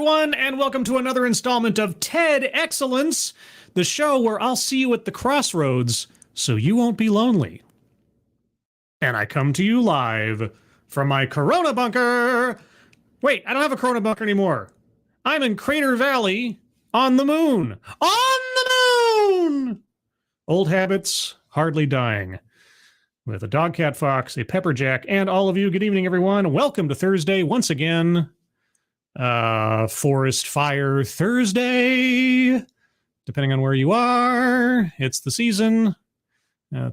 everyone, and welcome to another installment of TED Excellence, the show where I'll see you at the crossroads so you won't be lonely. And I come to you live from my Corona bunker. Wait, I don't have a Corona bunker anymore. I'm in Crater Valley on the moon. On the moon! Old habits, hardly dying. With a dog, cat, fox, a pepperjack, and all of you. Good evening, everyone. Welcome to Thursday once again. Forest Fire Thursday, depending on where you are. It's the season.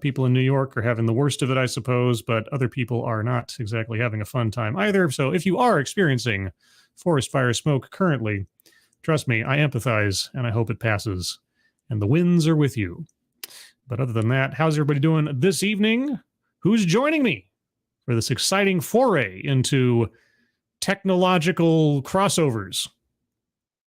People in New York are having the worst of it, I suppose, but other people are not exactly having a fun time either. So if you are experiencing forest fire smoke currently, trust me, I empathize, and I hope it passes. And the winds are with you. But other than that, how's everybody doing this evening? Who's joining me for this exciting foray into technological crossovers?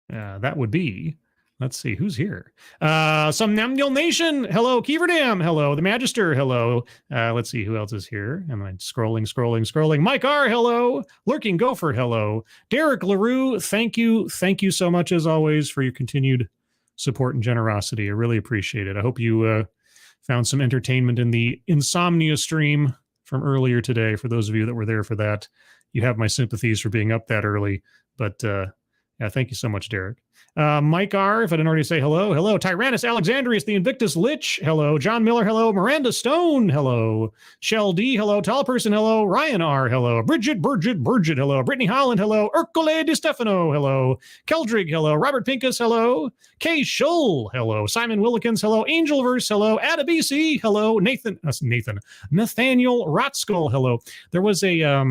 That would be, let's see, who's here? Some Namdil Nation. Hello, Keeverdam. Hello, the Magister. Hello. Let's see who else is here. Am I scrolling? Mike R. Hello. Lurking Gopher. Hello. Derek LaRue. Thank you so much as always for your continued support and generosity. I really appreciate it. I hope you found some entertainment in the insomnia stream from earlier today. For those of you that were there for that, you have my sympathies for being up that early, but yeah, thank you so much, Derek. Mike R., if I didn't already say hello. Hello, Tyrannus Alexandrius, the Invictus Lich. Hello, John Miller. Hello, Miranda Stone. Hello, Shell D. Hello, Tall Person. Hello, Ryan R. Hello, Bridget. Hello, Brittany Holland. Hello, Ercole Di Stefano. Hello, Keldrig. Hello, Robert Pincus. Hello, Kay Shull. Hello, Simon Willikins. Hello, Angelverse. Hello, Adabisi. Hello, Nathaniel Rotskull. Hello. There was a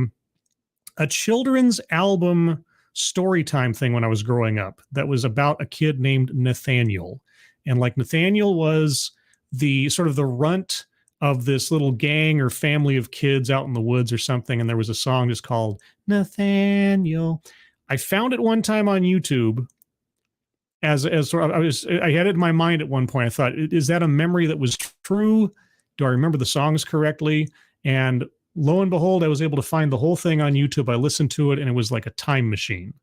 children's album story time thing when I was growing up that was about a kid named Nathaniel. And like Nathaniel was the sort of the runt of this little gang or family of kids out in the woods or something. And there was a song just called Nathaniel. I found it one time on YouTube as sort of, I had it in my mind at one point. I thought, is that a memory that was true? Do I remember the songs correctly? And lo and behold, I was able to find the whole thing on YouTube. I listened to it, and it was like a time machine.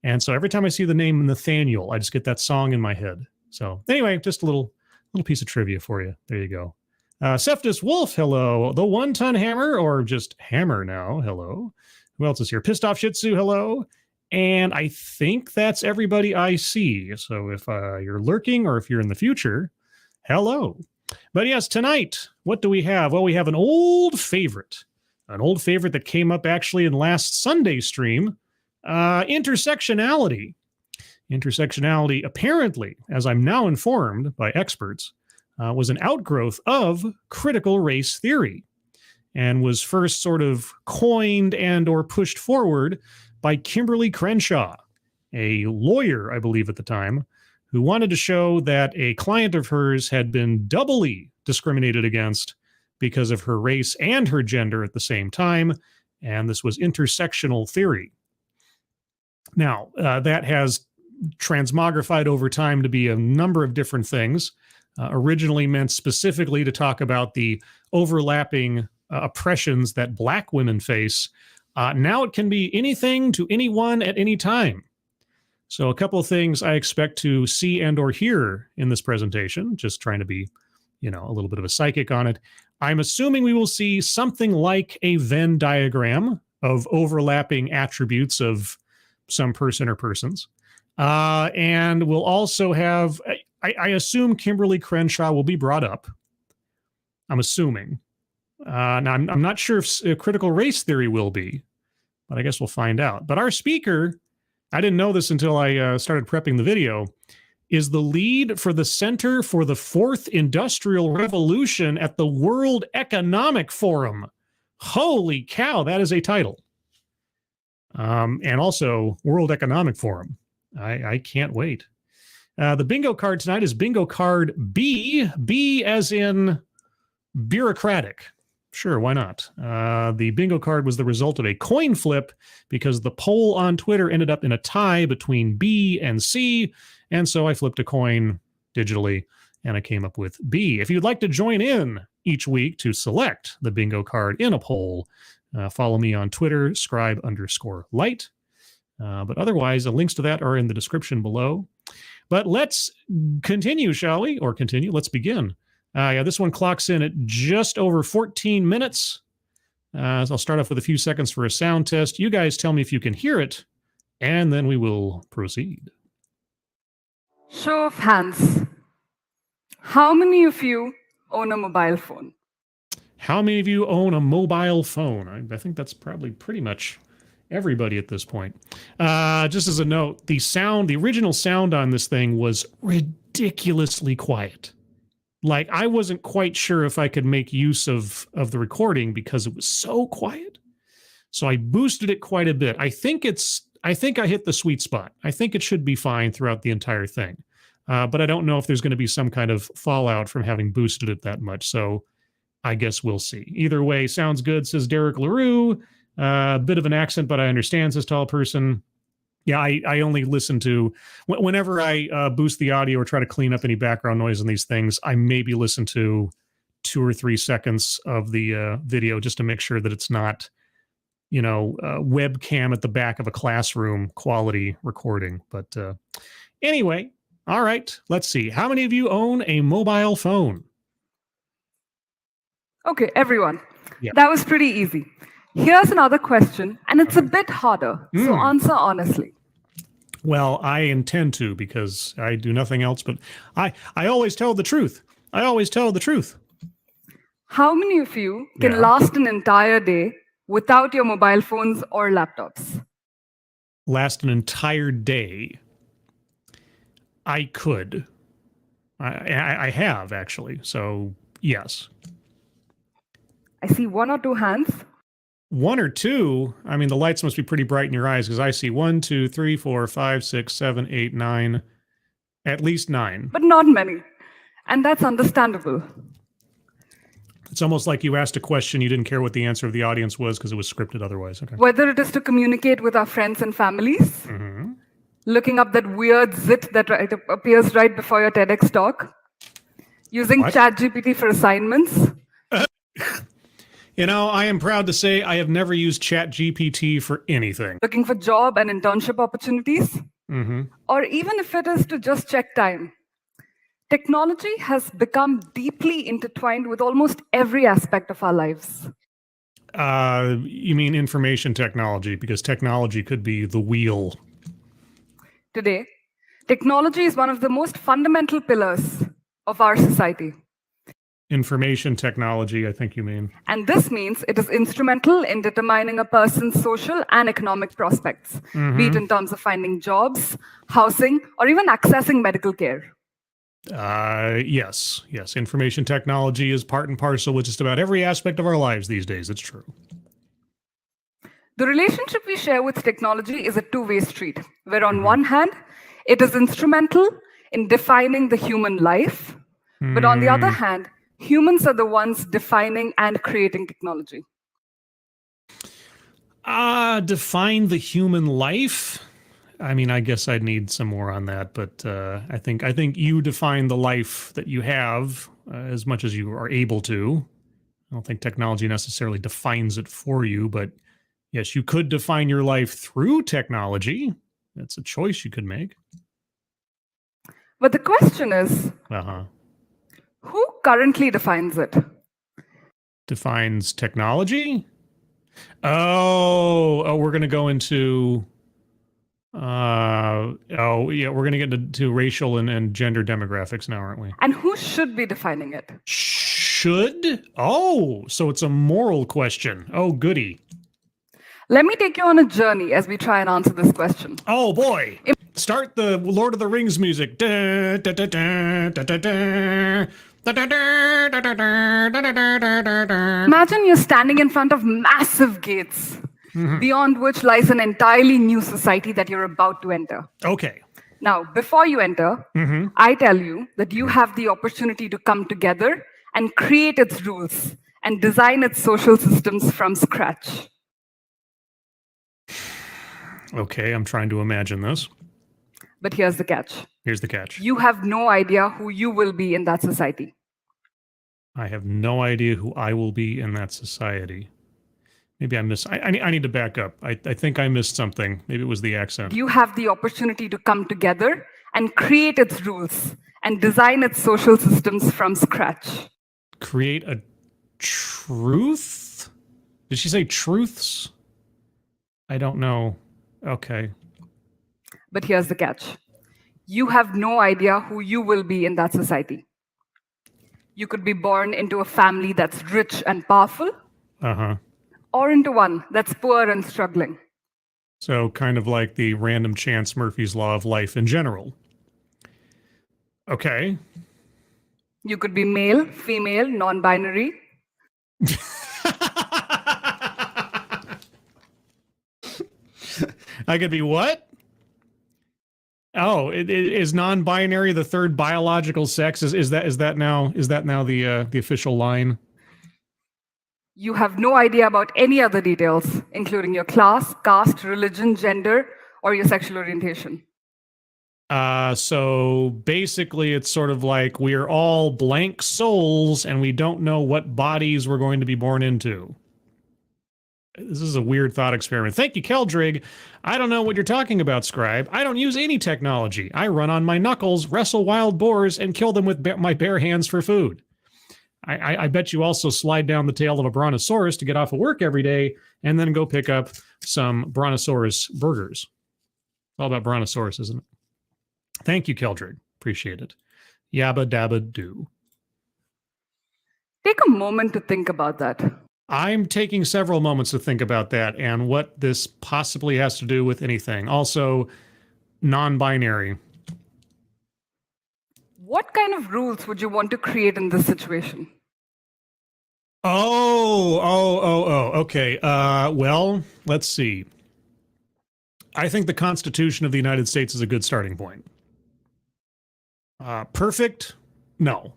And so every time I see the name Nathaniel, I just get that song in my head. So anyway, just a little piece of trivia for you. There you go. Seftus Wolf, hello. The One Ton Hammer, or just Hammer now, hello. Who else is here? Pissed Off Shih Tzu, hello. And I think that's everybody I see. So if you're lurking or if you're in the future, hello. But yes, tonight, what do we have? Well, we have an old favorite that came up actually in last Sunday's stream, intersectionality. Intersectionality, apparently, as I'm now informed by experts, was an outgrowth of critical race theory and was first sort of coined and or pushed forward by Kimberly Crenshaw, a lawyer, I believe at the time, who wanted to show that a client of hers had been doubly discriminated against because of her race and her gender at the same time, and this was intersectional theory. Now, that has transmogrified over time to be a number of different things, originally meant specifically to talk about the overlapping oppressions that Black women face. Now it can be anything to anyone at any time. So a couple of things I expect to see and or hear in this presentation, just trying to be, a little bit of a psychic on it. I'm assuming we will see something like a Venn diagram of overlapping attributes of some person or persons. And we'll also have, I assume Kimberly Crenshaw will be brought up. I'm assuming. Now, I'm not sure if critical race theory will be, but I guess we'll find out. But our speaker, I didn't know this until I started prepping the video, is the lead for the Center for the Fourth Industrial Revolution at the World Economic Forum. Holy cow, that is a title. And also World Economic Forum. I can't wait. The bingo card tonight is bingo card B. B as in bureaucratic. Sure, why not? The bingo card was the result of a coin flip because the poll on Twitter ended up in a tie between B and C, and so I flipped a coin digitally, and I came up with B. If you'd like to join in each week to select the bingo card in a poll, follow me on Twitter, scribe_light. But otherwise, the links to that are in the description below. But let's continue, shall we? Or continue. Let's begin. Yeah, this one clocks in at just over 14 minutes. So I'll start off with a few seconds for a sound test. You guys tell me if you can hear it, and then we will proceed. Show of hands. How many of you own a mobile phone? How many of you own a mobile phone? I think that's probably pretty much everybody at this point. Just as a note, the original sound on this thing was ridiculously quiet. Like, I wasn't quite sure if I could make use of the recording because it was so quiet. So I boosted it quite a bit. I think I hit the sweet spot. I think it should be fine throughout the entire thing. But I don't know if there's going to be some kind of fallout from having boosted it that much. So I guess we'll see. Either way, sounds good, says Derek LaRue. A bit of an accent, but I understand, says Tall Person. Yeah, I only listen to, whenever I boost the audio or try to clean up any background noise in these things, I maybe listen to 2 or 3 seconds of the video just to make sure that it's not, webcam at the back of a classroom quality recording. But anyway, all right, let's see. How many of you own a mobile phone? Okay, everyone. Yeah. That was pretty easy. Here's another question, and it's a bit harder, so answer honestly. Well, I intend to, because I do nothing else, but I always tell the truth. I always tell the truth. How many of you can last an entire day without your mobile phones or laptops? Last an entire day? I could. I have, actually, so yes. I see 1 or 2 hands. 1 or 2? I mean, the lights must be pretty bright in your eyes, because I see 1, 2, 3, 4, 5, 6, 7, 8, 9. At least 9. But not many. And that's understandable. It's almost like you asked a question, you didn't care what the answer of the audience was because it was scripted otherwise. Okay. Whether it is to communicate with our friends and families, looking up that weird zit that appears right before your TEDx talk, using ChatGPT for assignments. I am proud to say I have never used ChatGPT for anything. Looking for job and internship opportunities, or even if it is to just check time. Technology has become deeply intertwined with almost every aspect of our lives. You mean information technology, because technology could be the wheel. Today, technology is one of the most fundamental pillars of our society. Information technology, I think you mean. And this means it is instrumental in determining a person's social and economic prospects, be it in terms of finding jobs, housing, or even accessing medical care. Yes. Information technology is part and parcel with just about every aspect of our lives these days. It's true. The relationship we share with technology is a two-way street, where on one hand, it is instrumental in defining the human life, but on the other hand, humans are the ones defining and creating technology. Define the human life? I mean, I guess I'd need some more on that, but I think you define the life that you have as much as you are able to. I don't think technology necessarily defines it for you, but yes, you could define your life through technology. That's a choice you could make. But the question is, who currently defines it? Defines technology? Oh, we're going to go into... we're going to get into racial and gender demographics now, aren't we? And who should be defining it? Should? Oh, so it's a moral question. Oh, goody. Let me take you on a journey as we try and answer this question. Oh, boy. Start the Lord of the Rings music. Da, da, da, da, da, da, da. Imagine you're standing in front of massive gates, beyond which lies an entirely new society that you're about to enter. Okay. Now, before you enter, I tell you that you have the opportunity to come together and create its rules and design its social systems from scratch. Okay, I'm trying to imagine this. But here's the catch. Here's the catch. You have no idea who you will be in that society. I have no idea who I will be in that society. Maybe I missed. I need to back up. I think I missed something. Maybe it was the accent. You have the opportunity to come together and create its rules and design its social systems from scratch. Create a truth? Did she say truths? I don't know. Okay. But here's the catch. You have no idea who you will be in that society. You could be born into a family that's rich and powerful, or into one that's poor and struggling. So kind of like the random chance Murphy's Law of life in general. Okay. You could be male, female, non-binary. I could be what? Oh, is non-binary the third biological sex? Is that now the official line? You have no idea about any other details, including your class, caste, religion, gender, or your sexual orientation. So basically it's sort of like we're all blank souls and we don't know what bodies we're going to be born into. This is a weird thought experiment. Thank you, Keldrig. I don't know what you're talking about, Scribe. I don't use any technology. I run on my knuckles, wrestle wild boars, and kill them with my bare hands for food. I bet you also slide down the tail of a brontosaurus to get off of work every day and then go pick up some brontosaurus burgers. It's all about brontosaurus, isn't it? Thank you, Keldrig. Appreciate it. Yabba dabba do. Take a moment to think about that. I'm taking several moments to think about that and what this possibly has to do with anything. Also, non-binary. What kind of rules would you want to create in this situation? Okay. Well, let's see. I think the Constitution of the United States is a good starting point. Perfect? No.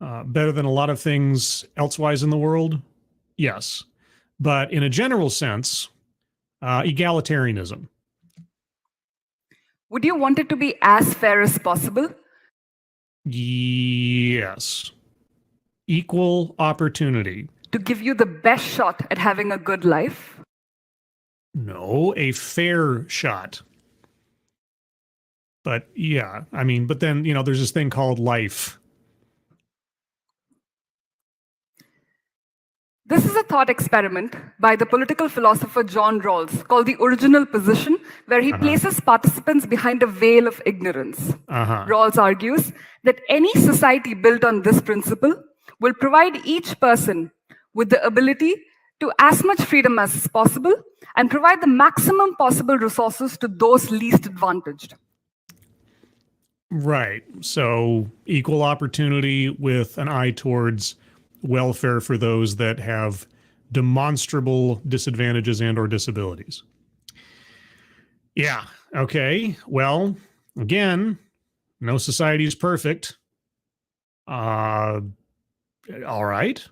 Better than a lot of things elsewise in the world? Yes. But in a general sense, egalitarianism. Would you want it to be as fair as possible? Yes. Equal opportunity. To give you the best shot at having a good life? No, a fair shot. But yeah, I mean, but then, there's this thing called life. This is a thought experiment by the political philosopher John Rawls called the original position, where he places participants behind a veil of ignorance. Rawls argues that any society built on this principle will provide each person with the ability to as much freedom as possible and provide the maximum possible resources to those least advantaged. Right. So equal opportunity with an eye towards welfare for those that have demonstrable disadvantages and or disabilities. Yeah. Okay. Well, again, no society is perfect. All right.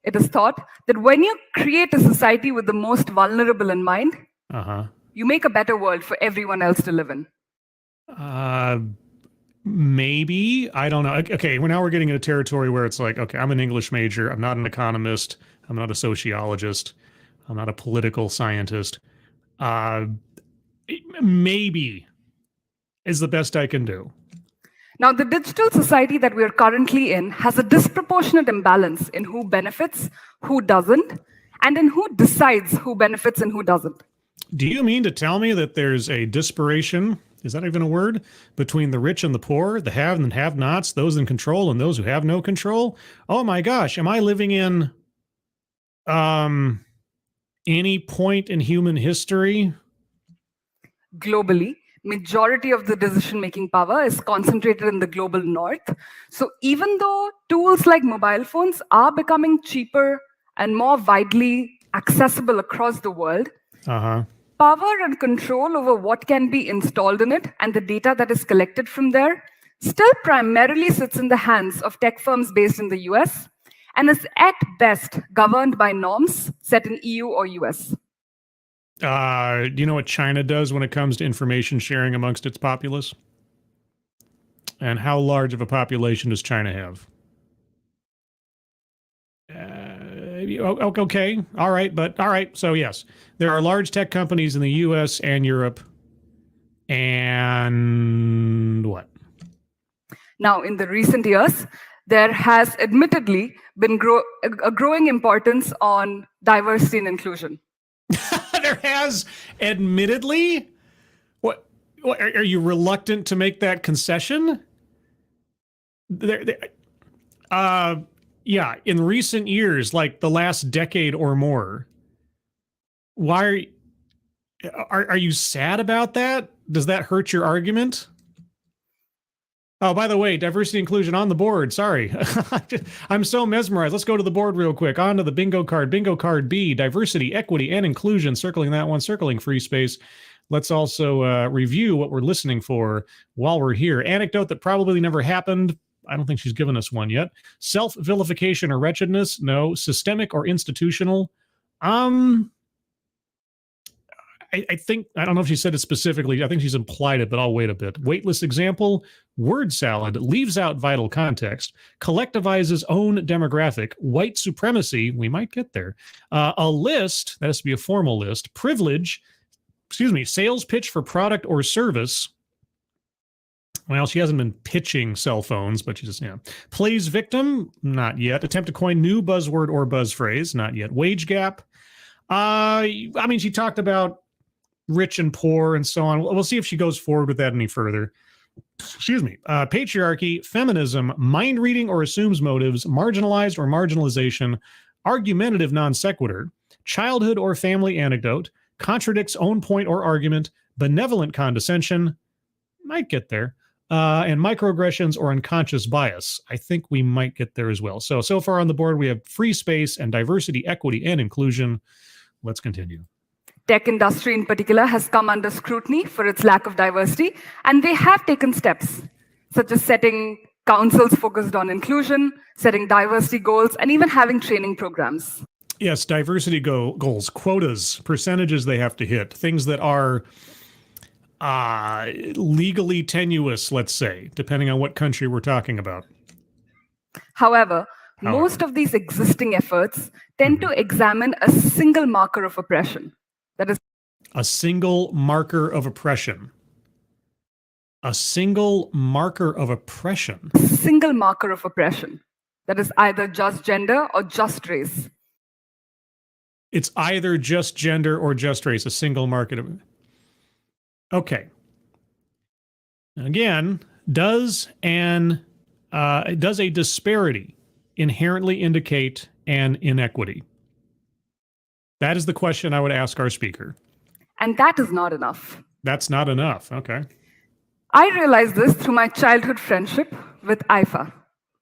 It is thought that when you create a society with the most vulnerable in mind, you make a better world for everyone else to live in. Maybe. I don't know. Okay, now we're getting into territory where it's like, okay, I'm an English major. I'm not an economist. I'm not a sociologist. I'm not a political scientist. Maybe is the best I can do. Now, the digital society that we are currently in has a disproportionate imbalance in who benefits, who doesn't, and in who decides who benefits and who doesn't. Do you mean to tell me that there's a disparation, is that even a word, between the rich and the poor, the have and have-nots, those in control and those who have no control? Oh my gosh, am I living in any point in human history? Globally, majority of the decision-making power is concentrated in the global north. So even though tools like mobile phones are becoming cheaper and more widely accessible across the world, power and control over what can be installed in it and the data that is collected from there still primarily sits in the hands of tech firms based in the US and is at best governed by norms set in EU or US. Do you know what China does when it comes to information sharing amongst its populace? And how large of a population does China have? Okay. All right. So yes, there are large tech companies in the U.S. and Europe. And what? Now, in the recent years, there has admittedly been a growing importance on diversity and inclusion. There has admittedly? What are you reluctant to make that concession? Yeah, in recent years, like the last decade or more, why are you sad about that? Does that hurt your argument? Oh, by the way, diversity inclusion on the board. Sorry. I'm so mesmerized. Let's go to the board real quick. On to the bingo card. Bingo card B, diversity, equity, and inclusion. Circling that one, circling free space. Let's also review what we're listening for while we're here. Anecdote that probably never happened. I don't think she's given us one yet. Self-vilification or wretchedness? No. Systemic or institutional? I think, I don't know if she said it specifically. I think she's implied it, but I'll wait a bit. Weightless example, word salad, leaves out vital context, collectivizes own demographic, white supremacy, we might get there. A list, that has to be a formal list, privilege, sales pitch for product or service. Well, she hasn't been pitching cell phones, but she just, plays victim, not yet. Attempt to coin new buzzword or buzz phrase, not yet. Wage gap. She talked about rich and poor and so on. We'll see if she goes forward with that any further. Patriarchy, feminism, mind reading or assumes motives, marginalized or marginalization, argumentative non sequitur, childhood or family anecdote, contradicts own point or argument, benevolent condescension, might get there, and microaggressions or unconscious bias. I think we might get there as well. So far on the board, we have free space and diversity, equity, and inclusion. Let's continue. Tech industry in particular has come under scrutiny for its lack of diversity, and they have taken steps, such as setting councils focused on inclusion, setting diversity goals, and even having training programs. Yes, diversity goals, quotas, percentages they have to hit, things that are legally tenuous, let's say, depending on what country we're talking about. However, most of these existing efforts tend to examine a single marker of oppression. That is a single marker of oppression. A single marker of oppression. Single marker of oppression. That is either just gender or just race. It's either just gender or just race, a single market of... Okay. Again, does a disparity inherently indicate an inequity? That is the question I would ask our speaker. And that is not enough. That's not enough. Okay. I realized this through my childhood friendship with Aifa.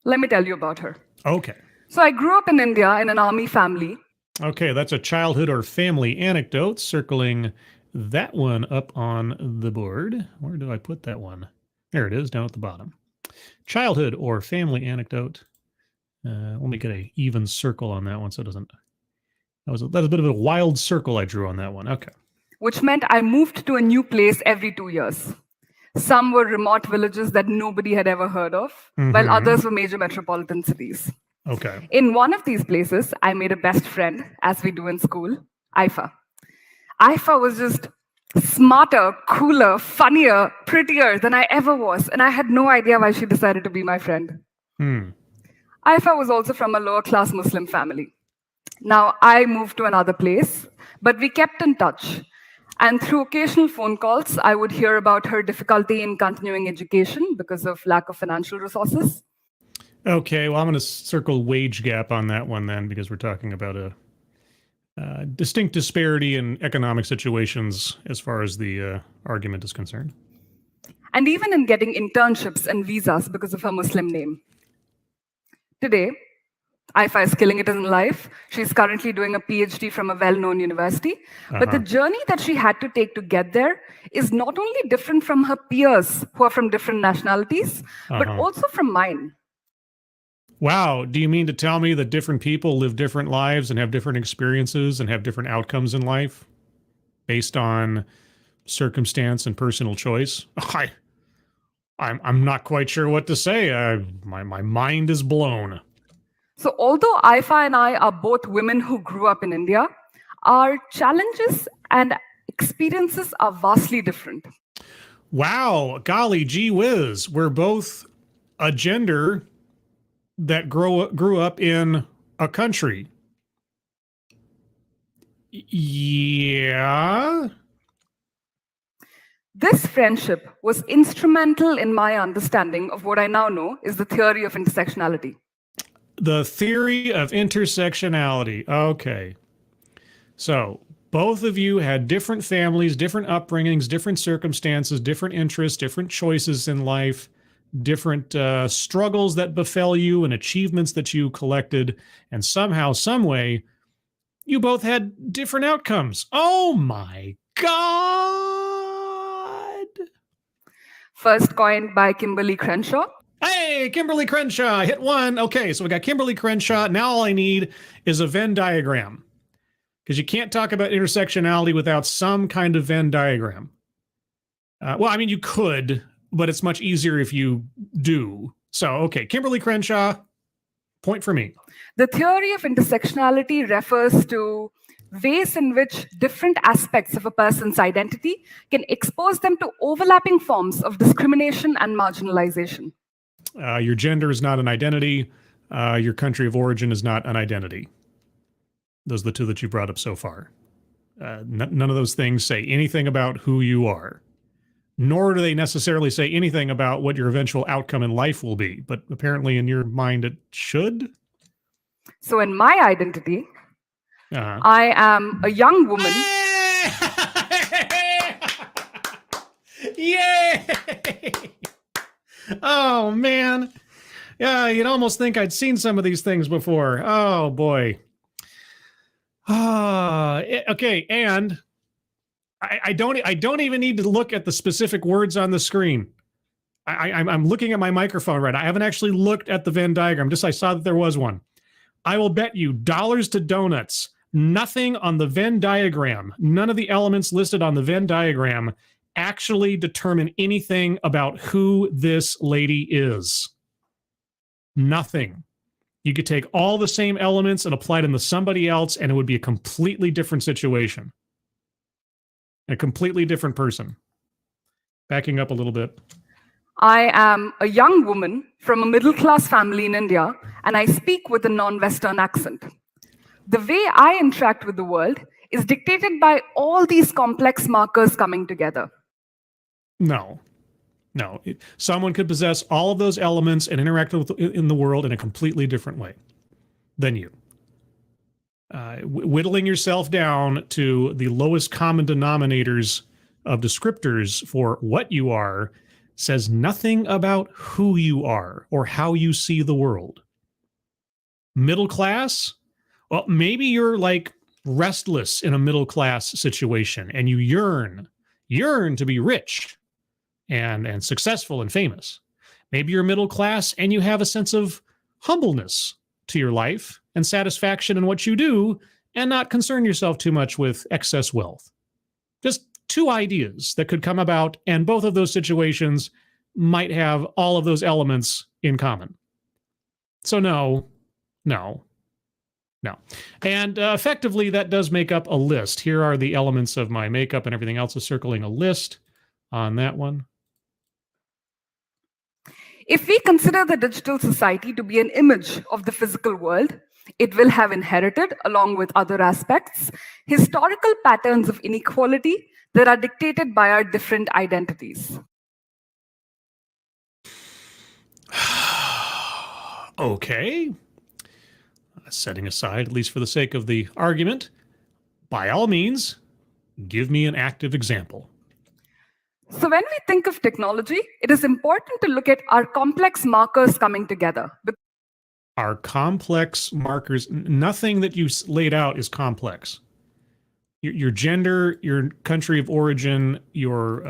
Let me tell you about her. Okay. So I grew up in India in an army family. Okay, that's a childhood or family anecdote. Circling that one up on the board. Where do I put that one? There it is, down at the bottom. Childhood or family anecdote. Let me get an even circle on that one so it doesn't... That was a bit of a wild circle I drew on that one. Okay. Which meant I moved to a new place every 2 years. Some were remote villages that nobody had ever heard of, while others were major metropolitan cities. Okay. In one of these places, I made a best friend, as we do in school, Aifa. Aifa was just smarter, cooler, funnier, prettier than I ever was, and I had no idea why she decided to be my friend. Aifa was also from a lower-class Muslim family. Now, I moved to another place, but we kept in touch. And through occasional phone calls, I would hear about her difficulty in continuing education because of lack of financial resources. Okay, well, I'm going to circle wage gap on that one then, because we're talking about a distinct disparity in economic situations as far as the argument is concerned. And even in getting internships and visas because of her Muslim name. Today, Aifa is killing it in life. She's currently doing a PhD from a well-known university. But the journey that she had to take to get there is not only different from her peers who are from different nationalities, but also from mine. Wow. Do you mean to tell me that different people live different lives and have different experiences and have different outcomes in life based on circumstance and personal choice? I'm not quite sure what to say. My mind is blown. So although Aifa and I are both women who grew up in India, our challenges and experiences are vastly different. Wow, golly gee whiz. We're both a gender that grew up in a country. Yeah. This friendship was instrumental in my understanding of what I now know is the theory of intersectionality. The theory of intersectionality. Okay. So both of you had different families, different upbringings, different circumstances, different interests, different choices in life, different struggles that befell you and achievements that you collected. And somehow, some way, you both had different outcomes. Oh my God. First coined by Kimberly Crenshaw. Hey, Kimberly Crenshaw, hit one. Okay, so we got Kimberly Crenshaw. Now all I need is a Venn diagram, because you can't talk about intersectionality without some kind of Venn diagram. Well, I mean, you could, but it's much easier if you do. So, okay, Kimberly Crenshaw, point for me. The theory of intersectionality refers to ways in which different aspects of a person's identity can expose them to overlapping forms of discrimination and marginalization. Your gender is not an identity. Your country of origin is not an identity. Those are the two that you brought up so far. None of those things say anything about who you are, nor do they necessarily say anything about what your eventual outcome in life will be. But apparently in your mind, it should. So in my identity, I am a young woman. Yay! Oh, man. Yeah, you'd almost think I'd seen some of these things before. Oh, boy. Okay, and I don't even need to look at the specific words on the screen. I'm looking at my microphone right. I haven't actually looked at the Venn diagram. Just I saw that there was one. I will bet you dollars to donuts. Nothing on the Venn diagram, none of the elements listed on the Venn diagram actually determine anything about who this lady is. Nothing. You could take all the same elements and apply them to somebody else, and it would be a completely different situation. A completely different person. Backing up a little bit. I am a young woman from a middle-class family in India, and I speak with a non-Western accent. The way I interact with the world is dictated by all these complex markers coming together. No. Someone could possess all of those elements and interact in the world in a completely different way than you. Whittling yourself down to the lowest common denominators of descriptors for what you are says nothing about who you are or how you see the world. Middle class? Well, maybe you're like restless in a middle class situation and you yearn to be rich and successful and famous. Maybe you're middle class and you have a sense of humbleness to your life and satisfaction in what you do and not concern yourself too much with excess wealth. Just two ideas that could come about, and both of those situations might have all of those elements in common. So no. And effectively, that does make up a list. Here are the elements of my makeup, and everything else is circling a list on that one. If we consider the digital society to be an image of the physical world, it will have inherited, along with other aspects, historical patterns of inequality that are dictated by our different identities. Okay. Setting aside, at least for the sake of the argument, by all means, give me an active example. So when we think of technology, it is important to look at our complex markers coming together. Our complex markers, nothing that you laid out is complex. Your gender, your country of origin, your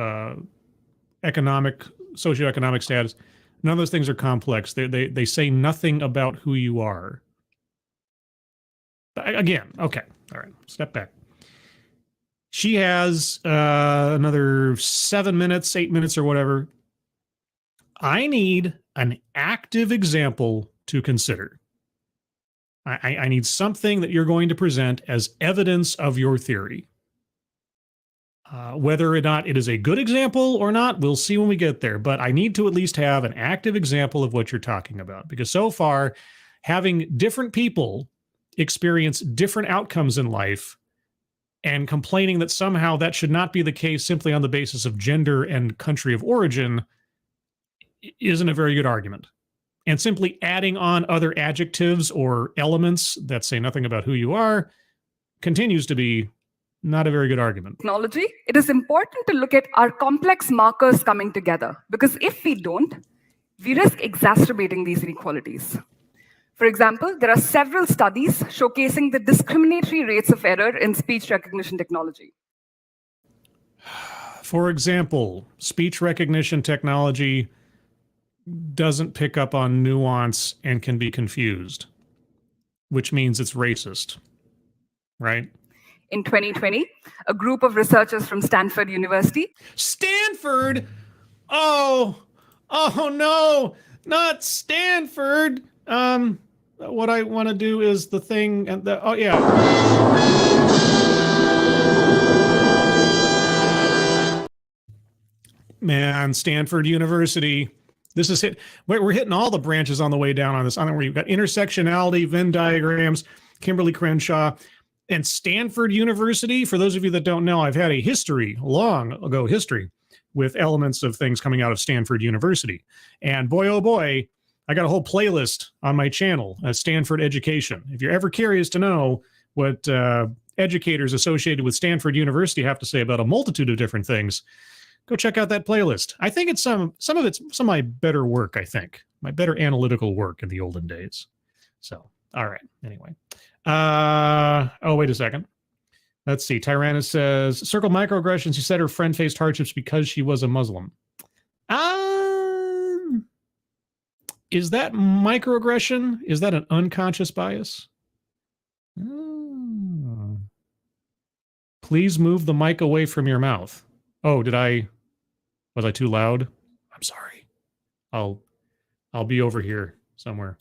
socioeconomic status, none of those things are complex. They say nothing about who you are. Again, okay, all right, step back. She has another 7 minutes, 8 minutes, or whatever. I need an active example to consider. I need something that you're going to present as evidence of your theory. Whether or not it is a good example or not, we'll see when we get there. But I need to at least have an active example of what you're talking about. Because so far, having different people experience different outcomes in life and complaining that somehow that should not be the case simply on the basis of gender and country of origin isn't a very good argument. And simply adding on other adjectives or elements that say nothing about who you are continues to be not a very good argument. Technology, it is important to look at our complex markers coming together, because if we don't, we risk exacerbating these inequalities. For example, there are several studies showcasing the discriminatory rates of error in speech recognition technology. For example, speech recognition technology doesn't pick up on nuance and can be confused, which means it's racist, right? In 2020, a group of researchers from Stanford University. Stanford? Oh no, not Stanford. What I want to do is the thing, and oh yeah. Man, Stanford University. This is hit. We're hitting all the branches on the way down on this. I don't know where you've got intersectionality, Venn diagrams, Kimberly Crenshaw, and Stanford University. For those of you that don't know, I've had a history, long ago history, with elements of things coming out of Stanford University. And boy, oh boy, I got a whole playlist on my channel, Stanford Education. If you're ever curious to know what educators associated with Stanford University have to say about a multitude of different things, go check out that playlist. I think it's some of my better work, I think. My better analytical work in the olden days. So, all right. Anyway. Oh, wait a second. Let's see. Tyrannus says, circle microaggressions. She said her friend faced hardships because she was a Muslim. Is that microaggression? Is that an unconscious bias? Please move the mic away from your mouth. Oh, was I too loud? I'm sorry. I'll be over here somewhere.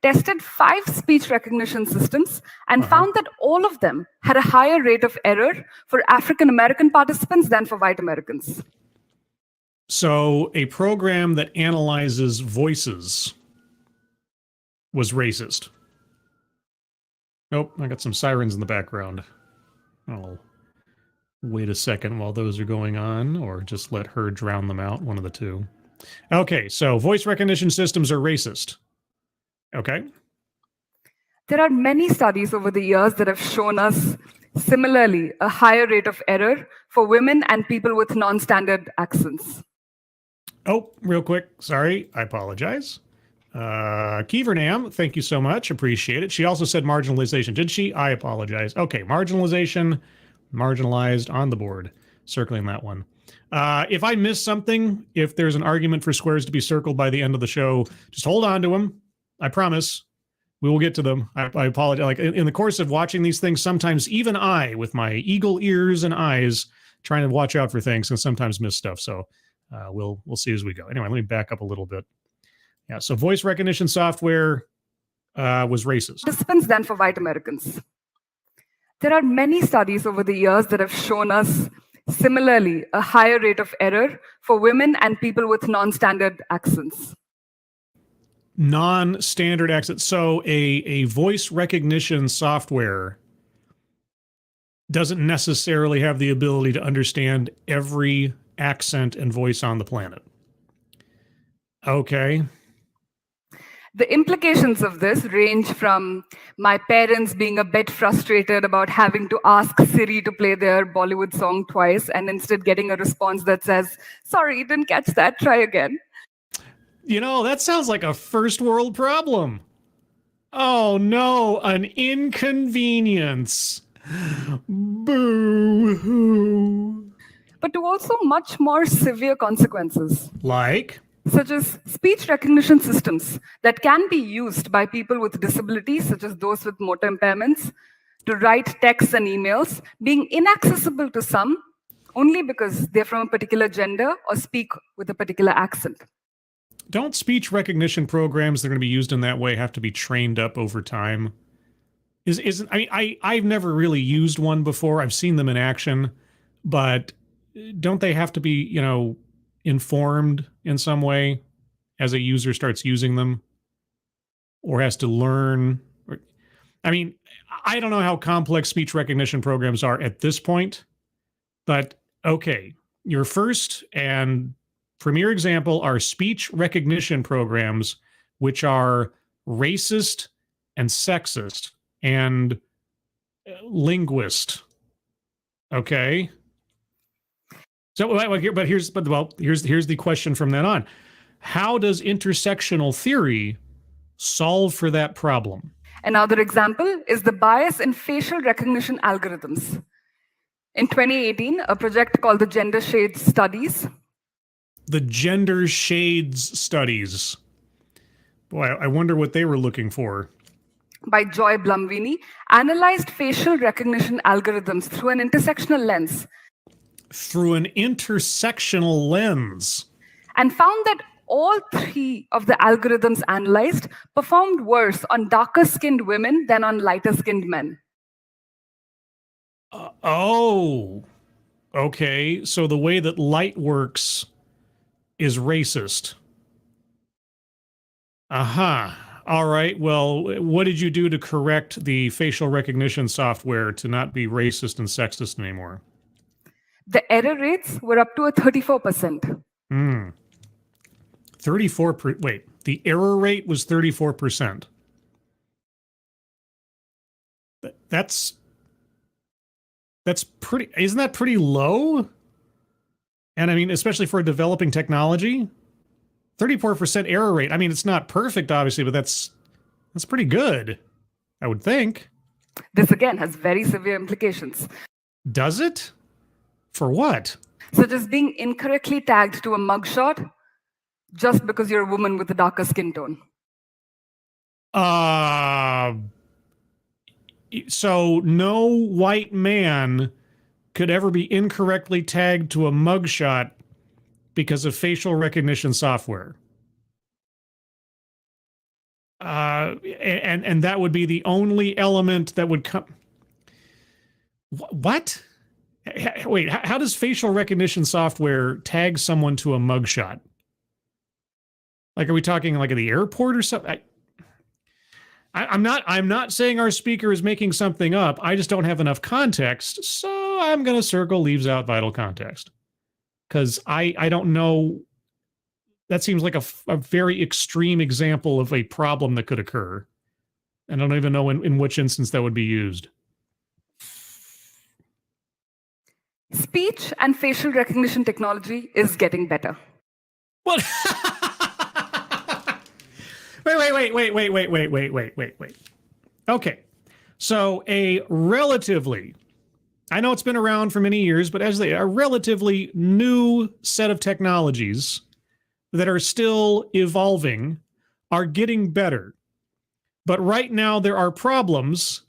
Tested 5 speech recognition systems and found that all of them had a higher rate of error for African American participants than for white Americans. So a program that analyzes voices was racist. Nope, I got some sirens in the background. I'll wait a second while those are going on, or just let her drown them out, one of the two. Okay, so voice recognition systems are racist. Okay. There are many studies over the years that have shown us similarly a higher rate of error for women and people with non-standard accents. Oh, real quick. Sorry. I apologize. Kivernam, thank you so much. Appreciate it. She also said marginalization. Did she? I apologize. Okay. Marginalization, marginalized on the board. Circling that one. If I miss something, if there's an argument for squares to be circled by the end of the show, just hold on to them. I promise we will get to them. I apologize. Like in the course of watching these things, sometimes even I, with my eagle ears and eyes, trying to watch out for things, and sometimes miss stuff. So we'll see as we go. Anyway, let me back up a little bit. Yeah. So voice recognition software was racist. Participants than for white Americans. There are many studies over the years that have shown us similarly a higher rate of error for women and people with non-standard accents. Non-standard accent. So a voice recognition software doesn't necessarily have the ability to understand every accent and voice on the planet. Okay. The implications of this range from my parents being a bit frustrated about having to ask Siri to play their Bollywood song twice and instead getting a response that says, sorry, didn't catch that, try again. You know, that sounds like a first world problem. Oh no, an inconvenience. Boo-hoo. But to also much more severe consequences. Like? Such as speech recognition systems that can be used by people with disabilities, such as those with motor impairments, to write texts and emails, being inaccessible to some only because they're from a particular gender or speak with a particular accent. Don't speech recognition programs that are going to be used in that way have to be trained up over time? isn't, I mean, I've never really used one before. I've seen them in action, but don't they have to be, informed in some way as a user starts using them, or has to learn? I mean, I don't know how complex speech recognition programs are at this point, but okay, your first and premier example are speech recognition programs, which are racist and sexist and linguist. Okay. So, here's the question from then on. How does intersectional theory solve for that problem? Another example is the bias in facial recognition algorithms. In 2018, a project called the Gender Shades Studies. The Gender Shades Studies. Boy, I wonder what they were looking for. By Joy Blumvini, analyzed facial recognition algorithms through an intersectional lens. Through an intersectional lens. And found that all three of the algorithms analyzed performed worse on darker-skinned women than on lighter-skinned men. Oh, okay. So the way that light works is racist. Uh-huh. All right. Well, what did you do to correct the facial recognition software to not be racist and sexist anymore? The error rates were up to a 34%. 34%. Wait, the error rate was 34%. That's pretty, isn't that pretty low? And I mean, especially for a developing technology, 34% error rate. I mean, it's not perfect, obviously, but that's pretty good, I would think. This again has very severe implications. Does it? For what? So just being incorrectly tagged to a mugshot just because you're a woman with a darker skin tone. So no white man could ever be incorrectly tagged to a mugshot because of facial recognition software. And that would be the only element that would come. What? Wait, how does facial recognition software tag someone to a mugshot? Like, are we talking like at the airport or something? I'm not saying our speaker is making something up. I just don't have enough context, so I'm going to circle leaves out vital context. Because I don't know. That seems like a very extreme example of a problem that could occur. And I don't even know in which instance that would be used. Speech and facial recognition technology is getting better. What? Wait. Okay. So a relatively, I know it's been around for many years, but a relatively new set of technologies that are still evolving are getting better. But right now there are problems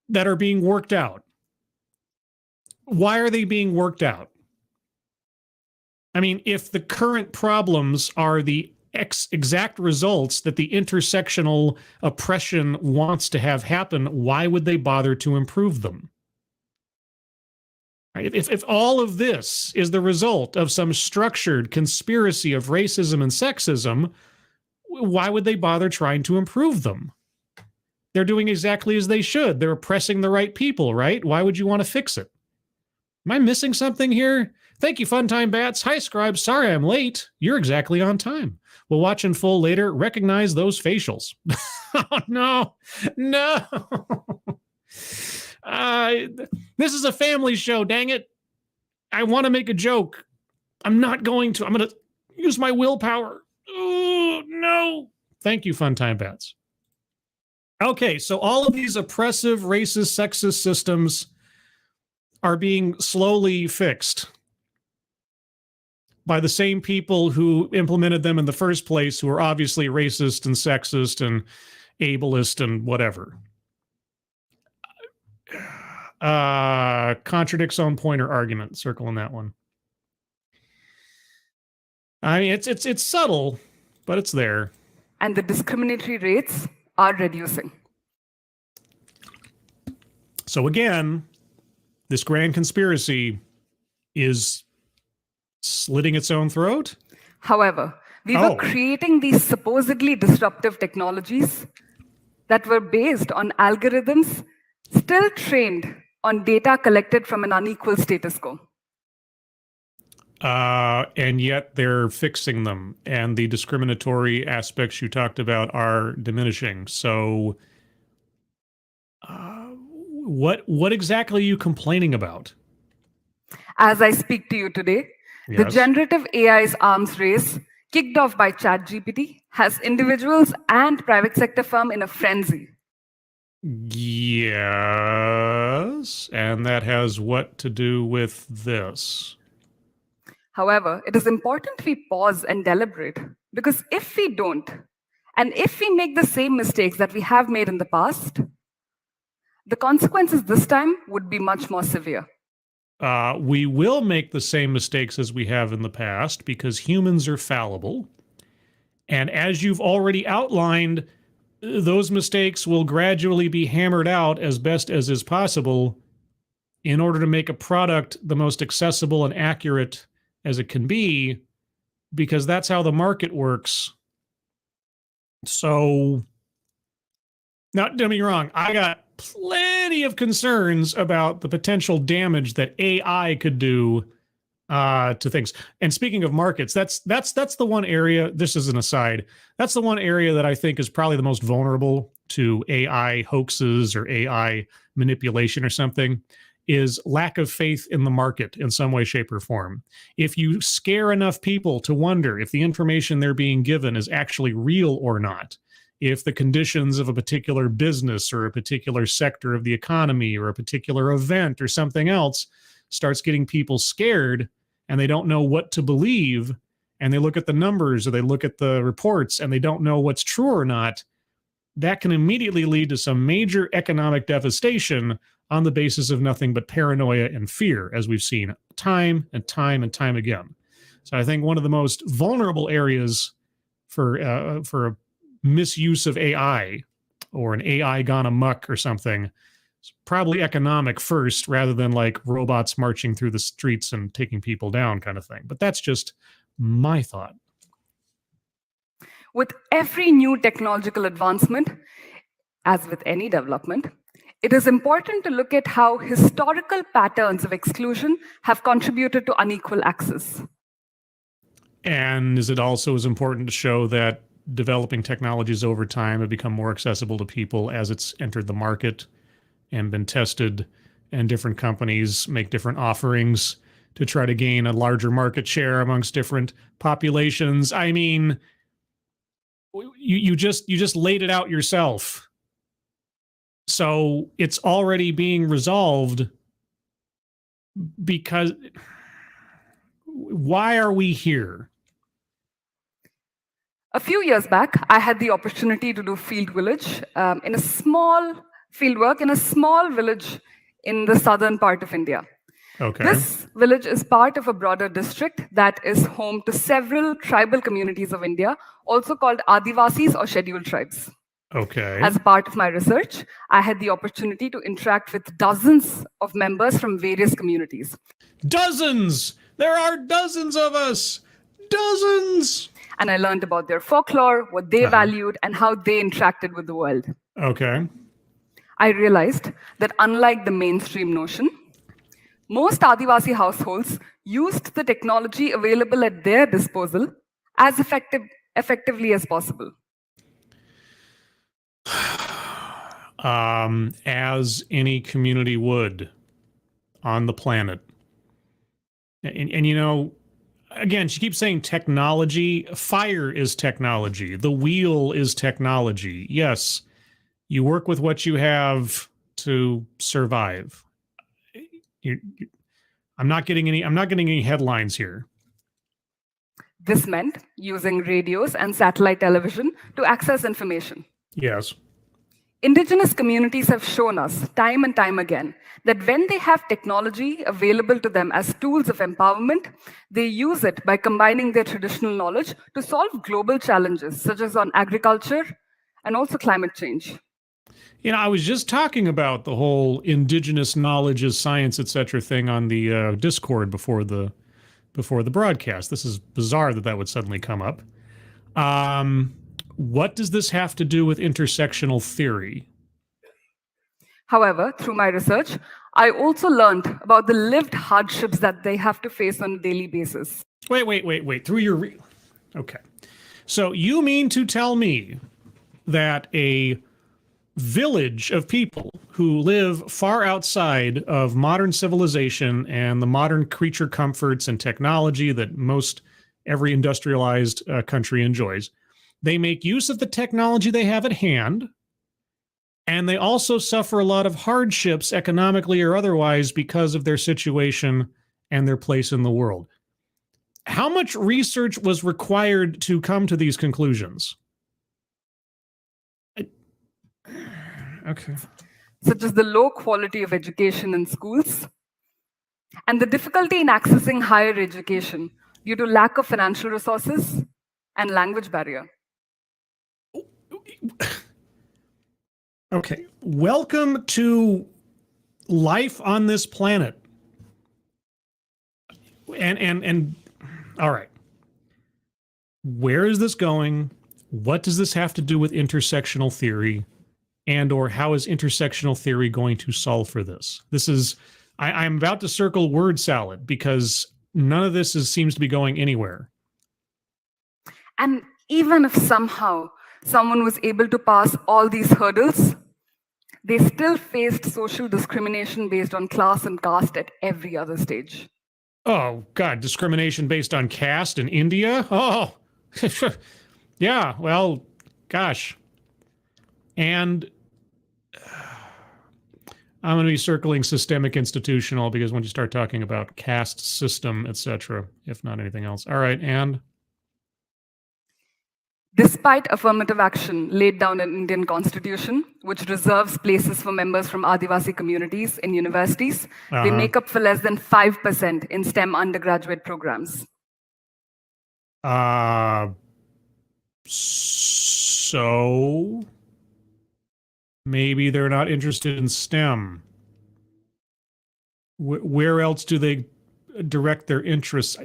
that are being worked out. Why are they being worked out? I mean, if the current problems are the exact results that the intersectional oppression wants to have happen, why would they bother to improve them? Right? If all of this is the result of some structured conspiracy of racism and sexism, why would they bother trying to improve them? They're doing exactly as they should. They're oppressing the right people, right? Why would you want to fix it? Am I missing something here? Thank you, Funtime Bats. Hi, Scribe. Sorry I'm late. You're exactly on time. We'll watch in full later. Recognize those facials. Oh, no. This is a family show, dang it. I want to make a joke. I'm not going to. I'm going to use my willpower. Oh, no. Thank you, Funtime Bats. Okay, so all of these oppressive, racist, sexist systems are being slowly fixed by the same people who implemented them in the first place, who are obviously racist and sexist and ableist and whatever. Contradicts own pointer argument. Circle on that one. I mean, it's subtle, but it's there. And the discriminatory rates are reducing. So again, this grand conspiracy is slitting its own throat. However, we were creating these supposedly disruptive technologies that were based on algorithms still trained on data collected from an unequal status quo. And yet they're fixing them, and the discriminatory aspects you talked about are diminishing. So what exactly are you complaining about? As I speak to you today, Yes. the generative AI's arms race, kicked off by ChatGPT, has individuals and private sector firm in a frenzy. Yes, and that has what to do with this? However, it is important we pause and deliberate, because if we don't, and if we make the same mistakes that we have made in the past, the consequences this time would be much more severe. We will make the same mistakes as we have in the past because humans are fallible. And as you've already outlined, those mistakes will gradually be hammered out as best as is possible in order to make a product the most accessible and accurate as it can be, because that's how the market works. So, now, don't get me wrong, I got plenty of concerns about the potential damage that AI could do to things. And speaking of markets, that's the one area, this is an aside, that's the one area that I think is probably the most vulnerable to AI hoaxes or AI manipulation or something, is lack of faith in the market in some way, shape, or form. If you scare enough people to wonder if the information they're being given is actually real or not, if the conditions of a particular business or a particular sector of the economy or a particular event or something else starts getting people scared and they don't know what to believe, and they look at the numbers or they look at the reports and they don't know what's true or not, that can immediately lead to some major economic devastation on the basis of nothing but paranoia and fear, as we've seen time and time and time again. So I think one of the most vulnerable areas for a misuse of AI or an AI gone amok or something, it's probably economic first rather than like robots marching through the streets and taking people down kind of thing. But that's just my thought. With every new technological advancement, as with any development, it is important to look at how historical patterns of exclusion have contributed to unequal access. And is it also as important to show that developing technologies over time have become more accessible to people as it's entered the market and been tested, and different companies make different offerings to try to gain a larger market share amongst different populations? I mean, you just laid it out yourself. So it's already being resolved, because why are we here? A few years back, I had the opportunity to do field village in a small field work in a small village in the southern part of India. Okay. This village is part of a broader district that is home to several tribal communities of India, also called Adivasis or scheduled tribes. Okay. As part of my research, I had the opportunity to interact with dozens of members from various communities. Dozens! There are dozens of us! Dozens! And I learned about their folklore, what they valued, and how they interacted with the world. Okay. I realized that unlike the mainstream notion, most Adivasi households used the technology available at their disposal as effectively as possible. As any community would on the planet. And you know, again, she keeps saying technology. Fire is technology. The wheel is technology. Yes, you work with what you have to survive. I'm not getting any headlines here. This meant using radios and satellite television to access information. Yes. Indigenous communities have shown us time and time again that when they have technology available to them as tools of empowerment, they use it by combining their traditional knowledge to solve global challenges, such as on agriculture and also climate change. I was just talking about the whole indigenous knowledge is science, etc. thing on the Discord before the broadcast. This is bizarre that would suddenly come up. What does this have to do with intersectional theory? However, through my research, I also learned about the lived hardships that they have to face on a daily basis. Wait. Through your okay. So you mean to tell me that a village of people who live far outside of modern civilization and the modern creature comforts and technology that most every industrialized country enjoys, they make use of the technology they have at hand, and they also suffer a lot of hardships economically or otherwise because of their situation and their place in the world. How much research was required to come to these conclusions? Okay. Such as the low quality of education in schools and the difficulty in accessing higher education due to lack of financial resources and language barrier. Okay. Welcome to life on this planet. And all right. Where is this going? What does this have to do with intersectional theory? And or how is intersectional theory going to solve for this? This is, I'm about to circle word salad because none of this seems to be going anywhere. And even if somehow someone was able to pass all these hurdles, they still faced social discrimination based on class and caste at every other stage. Oh, God, discrimination based on caste in India? Oh, yeah, well, gosh. And I'm going to be circling systemic institutional because when you start talking about caste system, etc., if not anything else. All right, and? Despite affirmative action laid down in Indian Constitution, which reserves places for members from Adivasi communities in universities, they make up for less than 5% in STEM undergraduate programs. So maybe they're not interested in STEM. Where else do they direct their interests?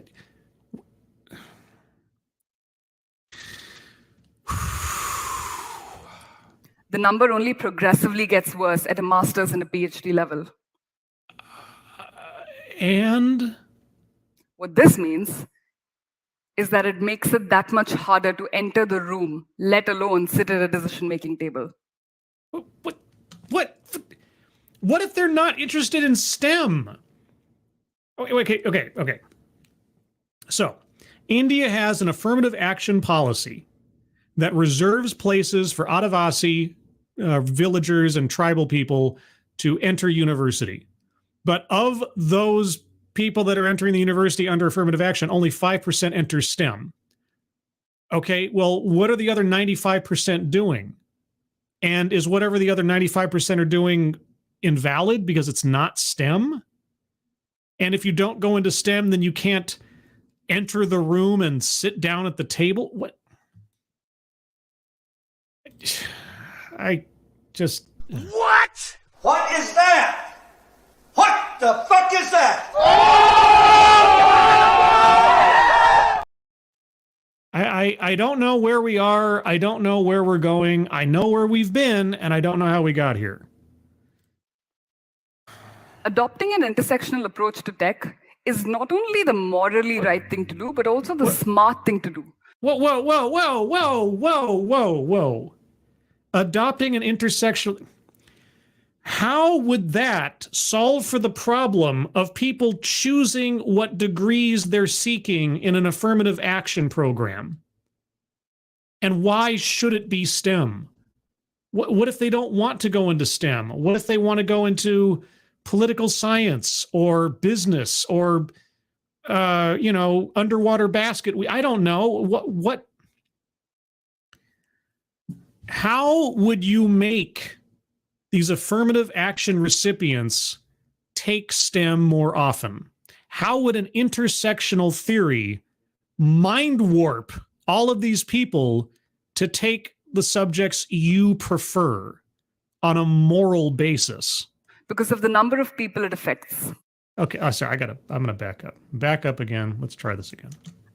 The number only progressively gets worse at a master's and a PhD level. And what this means is that it makes it that much harder to enter the room, let alone sit at a decision-making table. What if they're not interested in STEM? Okay. So, India has an affirmative action policy that reserves places for Adivasi villagers and tribal people to enter university. But of those people that are entering the university under affirmative action, only 5% enter STEM. Okay, well, what are the other 95% doing? And is whatever the other 95% are doing invalid because it's not STEM? And if you don't go into STEM, then you can't enter the room and sit down at the table? What? I just... What? What is that? What the fuck is that? I don't know where we are. I don't know where we're going. I know where we've been, and I don't know how we got here. Adopting an intersectional approach to tech is not only the morally right thing to do, but also the smart thing to do. Whoa. Adopting an intersectional... How would that solve for the problem of people choosing what degrees they're seeking in an affirmative action program? And why should it be STEM? What if they don't want to go into STEM? What if they want to go into political science or business or, underwater basket? I don't know. How would you make these affirmative action recipients take STEM more often? How would an intersectional theory mind warp all of these people to take the subjects you prefer? on a moral basis? Because of the number of people it affects. Okay, sorry, I'm gonna back up. Back up again. Let's try this again.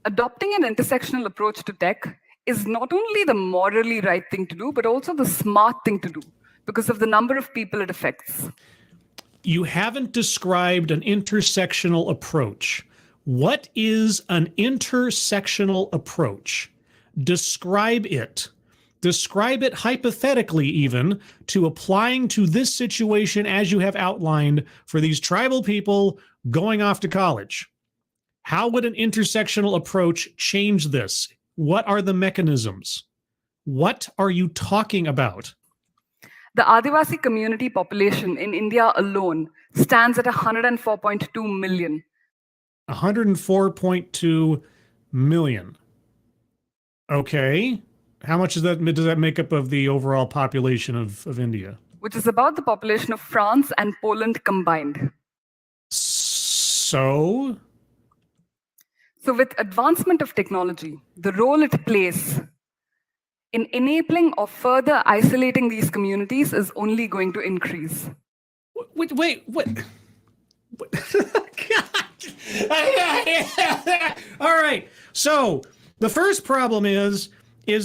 Adopting an intersectional approach to tech is not only the morally right thing to do, but also the smart thing to do because of the number of people it affects. You haven't described an intersectional approach. What is an intersectional approach? Describe it. Describe it hypothetically even to applying to this situation as you have outlined for these tribal people going off to college. How would an intersectional approach change this? What are the mechanisms? What are you talking about? The Adivasi community population in India alone stands at 104.2 million. 104.2 million. Okay. How much does that make up of the overall population of India? Which is about the population of France and Poland combined. So with advancement of technology, the role it plays in enabling or further isolating these communities is only going to increase. Wait, what? All right. So the first problem is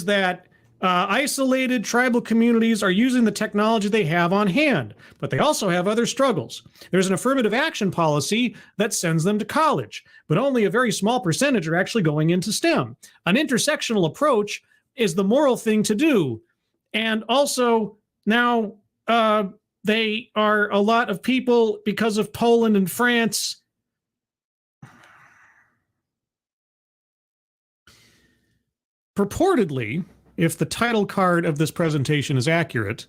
that isolated tribal communities are using the technology they have on hand, but they also have other struggles. There's an affirmative action policy that sends them to college, but only a very small percentage are actually going into STEM. An intersectional approach is the moral thing to do. And also now they are a lot of people because of Poland and France. Purportedly, if the title card of this presentation is accurate,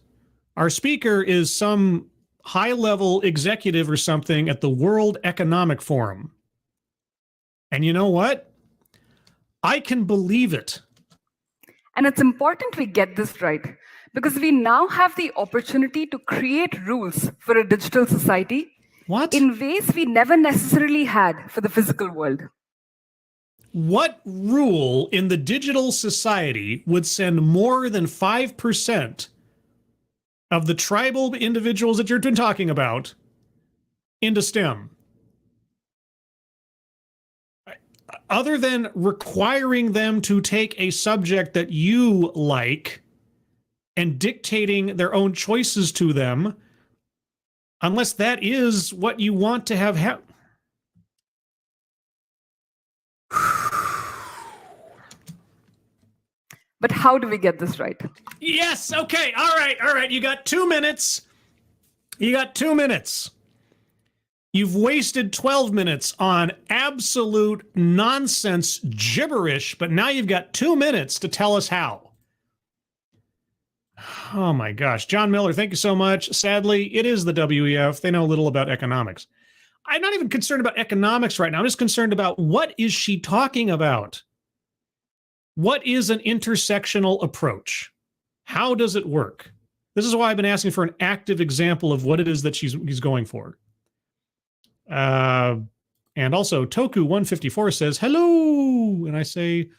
our speaker is some high-level executive or something at the World Economic Forum. And you know what? I can believe it. And it's important we get this right, because we now have the opportunity to create rules for a digital society in ways we never necessarily had for the physical world. What rule in the digital society would send more than 5% of the tribal individuals that you've been talking about into STEM? Other than requiring them to take a subject that you like and dictating their own choices to them, unless that is what you want to have happen. But how do we get this right? Yes. Okay. All right. You got 2 minutes. You've wasted 12 minutes on absolute nonsense gibberish, but now you've got 2 minutes to tell us how. Oh my gosh. John Miller, thank you so much. Sadly, it is the WEF. They know little about economics. I'm not even concerned about economics right now. I'm just concerned about what is she talking about? What is an intersectional approach? How does it work? This is why I've been asking for an active example of what it is that he's going for. And also, Toku154 says, hello. And I say,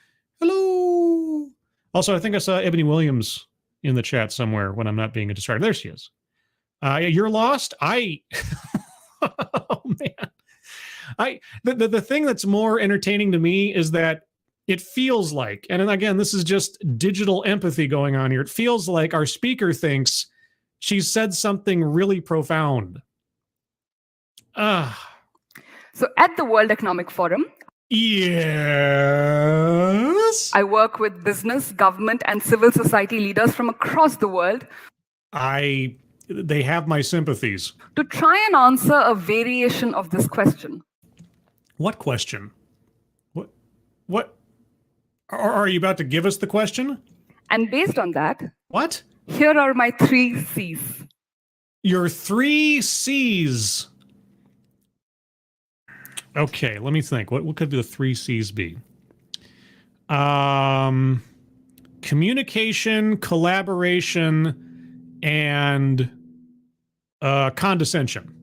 hello. Also, I think I saw Ebony Williams in the chat somewhere when I'm not being a distractor. There she is. You're lost? Oh, man. The thing that's more entertaining to me is that it feels like, and again, this is just digital empathy going on here. It feels like our speaker thinks she's said something really profound. So at the World Economic Forum, yes, I work with business, government, and civil society leaders from across the world. They have my sympathies. To try and answer a variation of this question. What question? What? Are you about to give us the question? And based on that, what? Here are my 3 C's. Your 3 C's. Okay, let me think. What could the 3 C's be? Communication, collaboration, and condescension.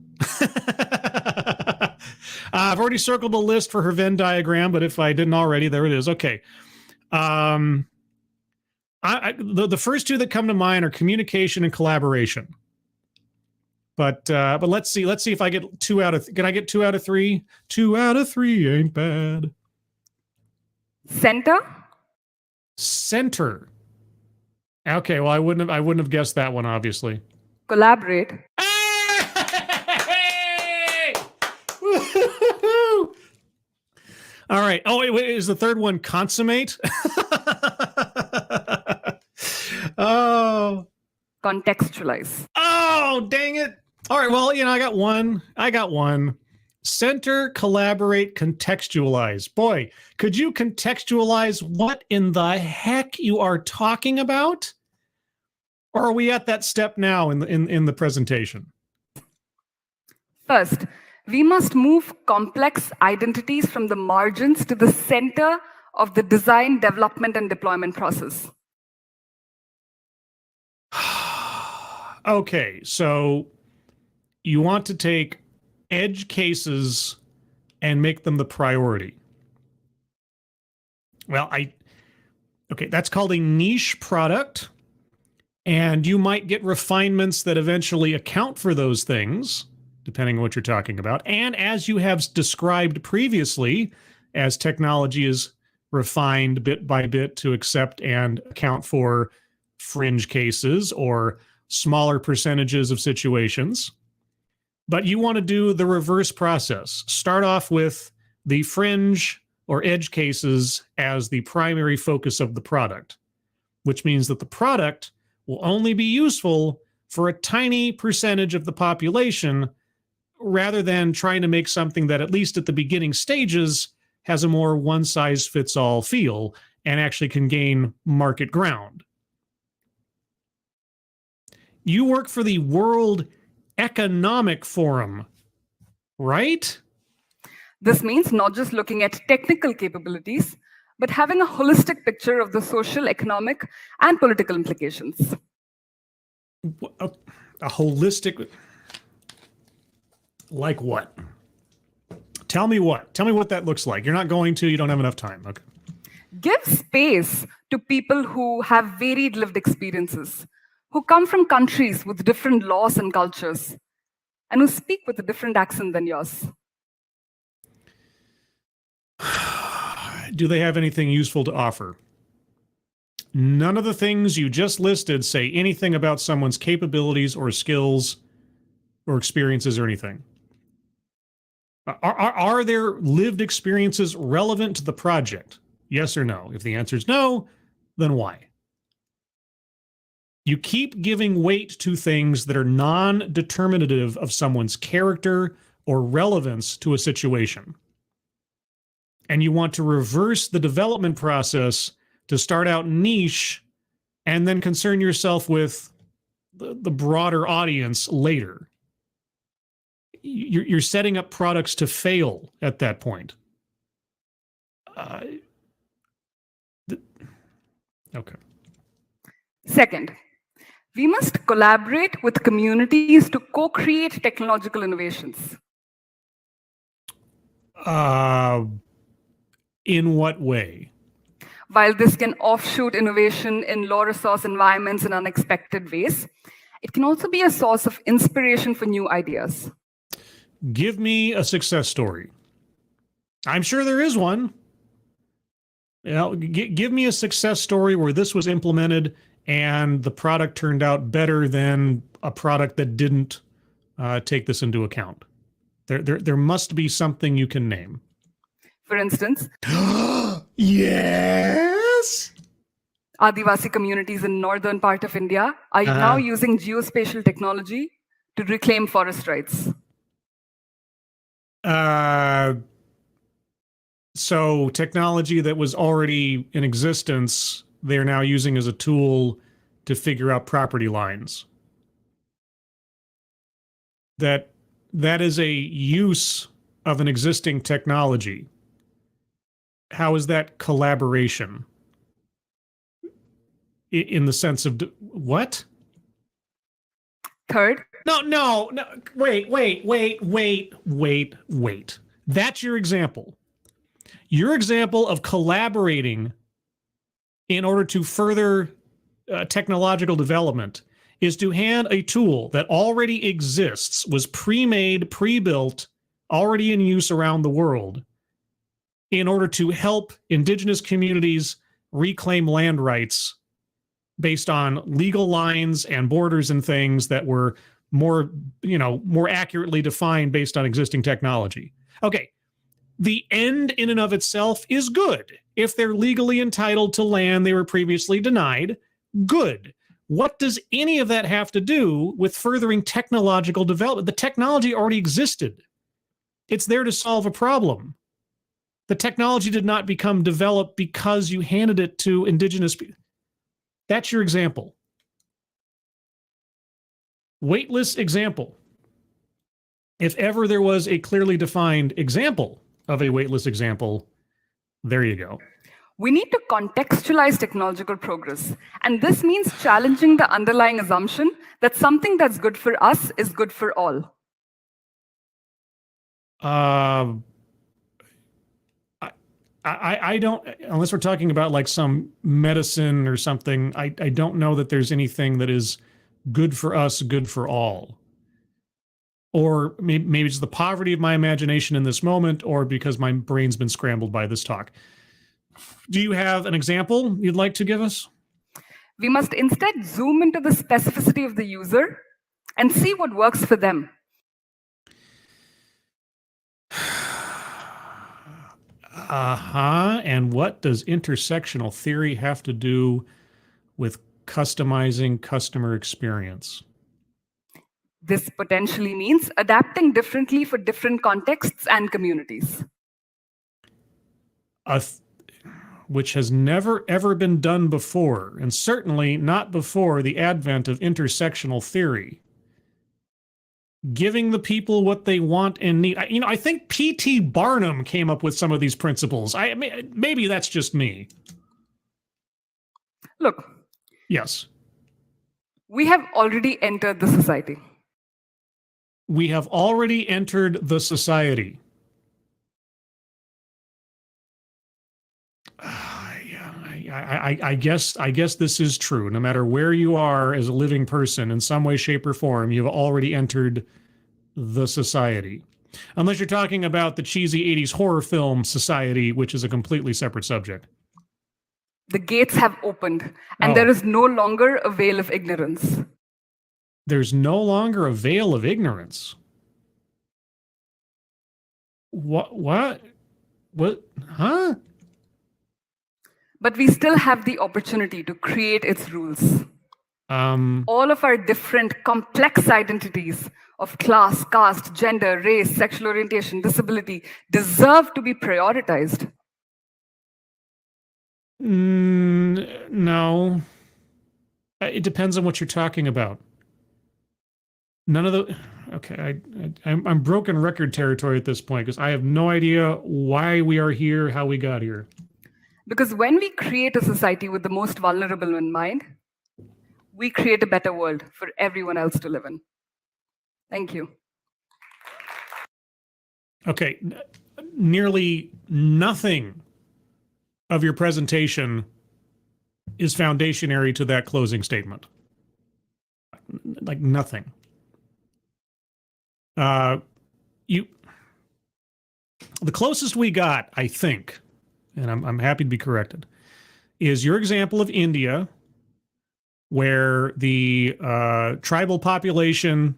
I've already circled a list for her Venn diagram, but if I didn't already, there it is. Okay. The first 2 that come to mind are communication and collaboration. But let's see if I get 2 out of. Can I get 2 out of 3? 2 out of 3 ain't bad. Center. Center. Okay, well I wouldn't have guessed that one, obviously. Collaborate. Hey! Woo-hoo-hoo! All right. Oh, wait, is the third one consummate? Oh. Contextualize. Oh, dang it. All right, well, I got one. Center, collaborate, contextualize. Boy, could you contextualize what in the heck you are talking about? Or are we at that step now in the presentation? First, we must move complex identities from the margins to the center of the design, development, and deployment process. Okay, so you want to take edge cases and make them the priority. Well, okay, that's called a niche product, and you might get refinements that eventually account for those things, depending on what you're talking about. And as you have described previously, as technology is refined bit by bit to accept and account for fringe cases or smaller percentages of situations. But you want to do the reverse process. Start off with the fringe or edge cases as the primary focus of the product, which means that the product will only be useful for a tiny percentage of the population, rather than trying to make something that, at least at the beginning stages, has a more one-size-fits-all feel and actually can gain market ground. You work for the World Economic Forum, right? This means not just looking at technical capabilities, but having a holistic picture of the social, economic, and political implications. A holistic... Like what? Tell me what. Tell me what that looks like. You're not going to. You don't have enough time. Okay. Give space to people who have varied lived experiences, who come from countries with different laws and cultures, and who speak with a different accent than yours. Do they have anything useful to offer? None of the things you just listed say anything about someone's capabilities or skills or experiences or anything. Are their lived experiences relevant to the project? Yes or no? If the answer is no, then why? You keep giving weight to things that are non-determinative of someone's character or relevance to a situation. And you want to reverse the development process to start out niche and then concern yourself with the broader audience later. You're setting up products to fail at that point. Okay. Second, we must collaborate with communities to co-create technological innovations. In what way? While this can offshoot innovation in low resource environments in unexpected ways, it can also be a source of inspiration for new ideas. Give me a success story. I'm sure there is one. Give me a success story where this was implemented and the product turned out better than a product that didn't take this into account. There must be something you can name. For instance, yes. Adivasi communities in northern part of India are now using geospatial technology to reclaim forest rights. So technology that was already in existence, they're now using as a tool to figure out property lines. That is a use of an existing technology. How is that collaboration? In the sense of what? Third. No. Wait. That's your example. Your example of collaborating in order to further technological development is to hand a tool that already exists, was pre-made, pre-built, already in use around the world, in order to help indigenous communities reclaim land rights based on legal lines and borders and things that were more accurately defined based on existing technology. Okay, the end in and of itself is good. If they're legally entitled to land they were previously denied, good. What does any of that have to do with furthering technological development? The technology already existed. It's there to solve a problem. The technology did not become developed because you handed it to indigenous people. That's your example. Weightless example. If ever there was a clearly defined example of a weightless example, there you go. We need to contextualize technological progress. And this means challenging the underlying assumption that something that's good for us is good for all. I don't, unless we're talking about like some medicine or something, I don't know that there's anything that is good for us, good for all. Or maybe it's the poverty of my imagination in this moment, or because my brain's been scrambled by this talk. Do you have an example you'd like to give us? We must instead zoom into the specificity of the user and see what works for them. And what does intersectional theory have to do with customizing customer experience? This potentially means adapting differently for different contexts and communities. Which has never, ever been done before, and certainly not before the advent of intersectional theory. Giving the people what they want and need. I think P.T. Barnum came up with some of these principles. Maybe that's just me. Look. Yes. We have already entered the society. We have already entered the society. I guess this is true. No matter where you are as a living person, in some way, shape, or form, you've already entered the society. Unless you're talking about the cheesy 80s horror film society, which is a completely separate subject. The gates have opened, and there is no longer a veil of ignorance. There's no longer a veil of ignorance. What? Huh? But we still have the opportunity to create its rules. All of our different complex identities of class, caste, gender, race, sexual orientation, disability deserve to be prioritized. No. It depends on what you're talking about. None of the... Okay, I'm broken record territory at this point because I have no idea why we are here, how we got here. Because when we create a society with the most vulnerable in mind, we create a better world for everyone else to live in. Thank you. Okay, nearly nothing of your presentation is foundationary to that closing statement. Like nothing. The closest we got, I think, and I'm happy to be corrected, is your example of India, where the tribal population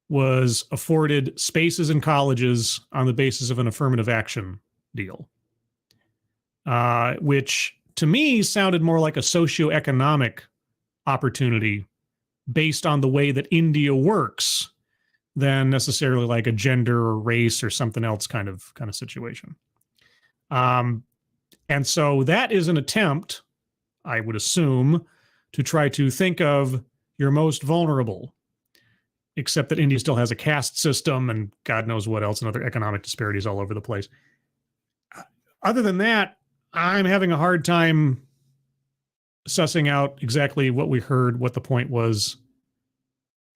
was afforded spaces in colleges on the basis of an affirmative action deal, which to me sounded more like a socioeconomic opportunity based on the way that India works than necessarily like a gender or race or something else kind of situation. And so that is an attempt, I would assume, to try to think of your most vulnerable, except that India still has a caste system and God knows what else and other economic disparities all over the place. Other than that, I'm having a hard time sussing out exactly what we heard, what the point was.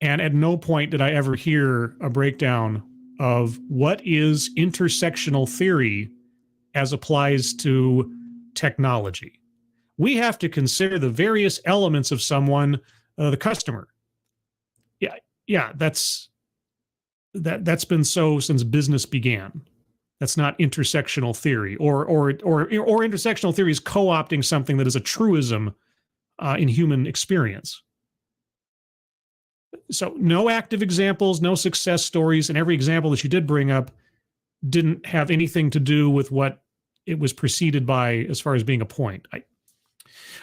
And at no point did I ever hear a breakdown of what is intersectional theory as applies to technology. We have to consider the various elements of someone, the customer, yeah, that's been so since business began. That's not intersectional theory, or intersectional theory is co-opting something that is a truism in human experience. So no active examples, no success stories, and every example that you did bring up didn't have anything to do with what it was preceded by as far as being a point.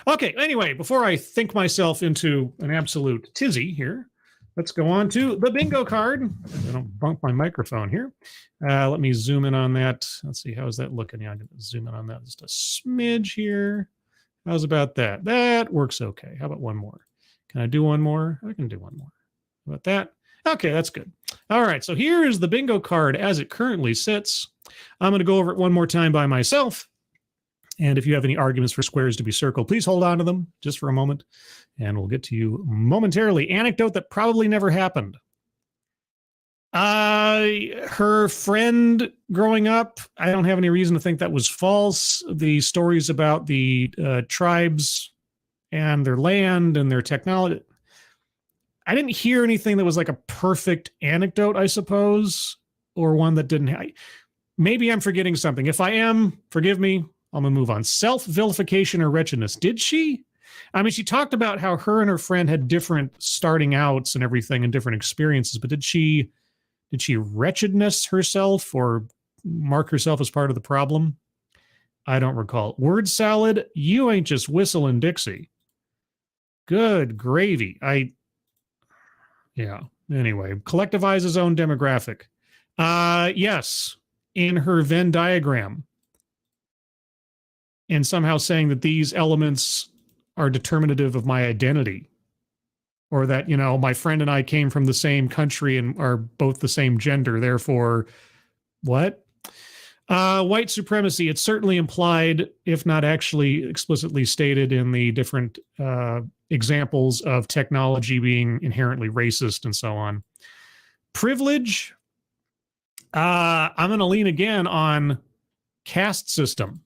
Okay, anyway, before I think myself into an absolute tizzy here, let's go on to the bingo card. I don't bump my microphone here. Let me zoom in on that. Let's see, how's that looking? Yeah, I'm going to zoom in on that just a smidge here. How's about that? That works okay. How about one more? Can I do one more? I can do one more. How about that? Okay, that's good. All right, so here is the bingo card as it currently sits. I'm going to go over it one more time by myself. And if you have any arguments for squares to be circled, please hold on to them just for a moment, and we'll get to you momentarily. Anecdote that probably never happened. Her friend growing up, I don't have any reason to think that was false. The stories about the tribes and their land and their technology, I didn't hear anything that was like a perfect anecdote, I suppose, or one that didn't. Maybe I'm forgetting something. If I am, forgive me. I'm going to move on. Self-vilification or wretchedness. Did she? I mean, she talked about how her and her friend had different starting outs and everything and different experiences, but did she wretchedness herself or mark herself as part of the problem? I don't recall. Word salad, you ain't just whistling Dixie. Good gravy. Yeah. Anyway, collectivize his own demographic. Yes. In her Venn diagram. And somehow saying that these elements are determinative of my identity. Or that, my friend and I came from the same country and are both the same gender. Therefore, what? White supremacy. It's certainly implied, if not actually explicitly stated in the different examples of technology being inherently racist and so on. Privilege. I'm going to lean again on caste system.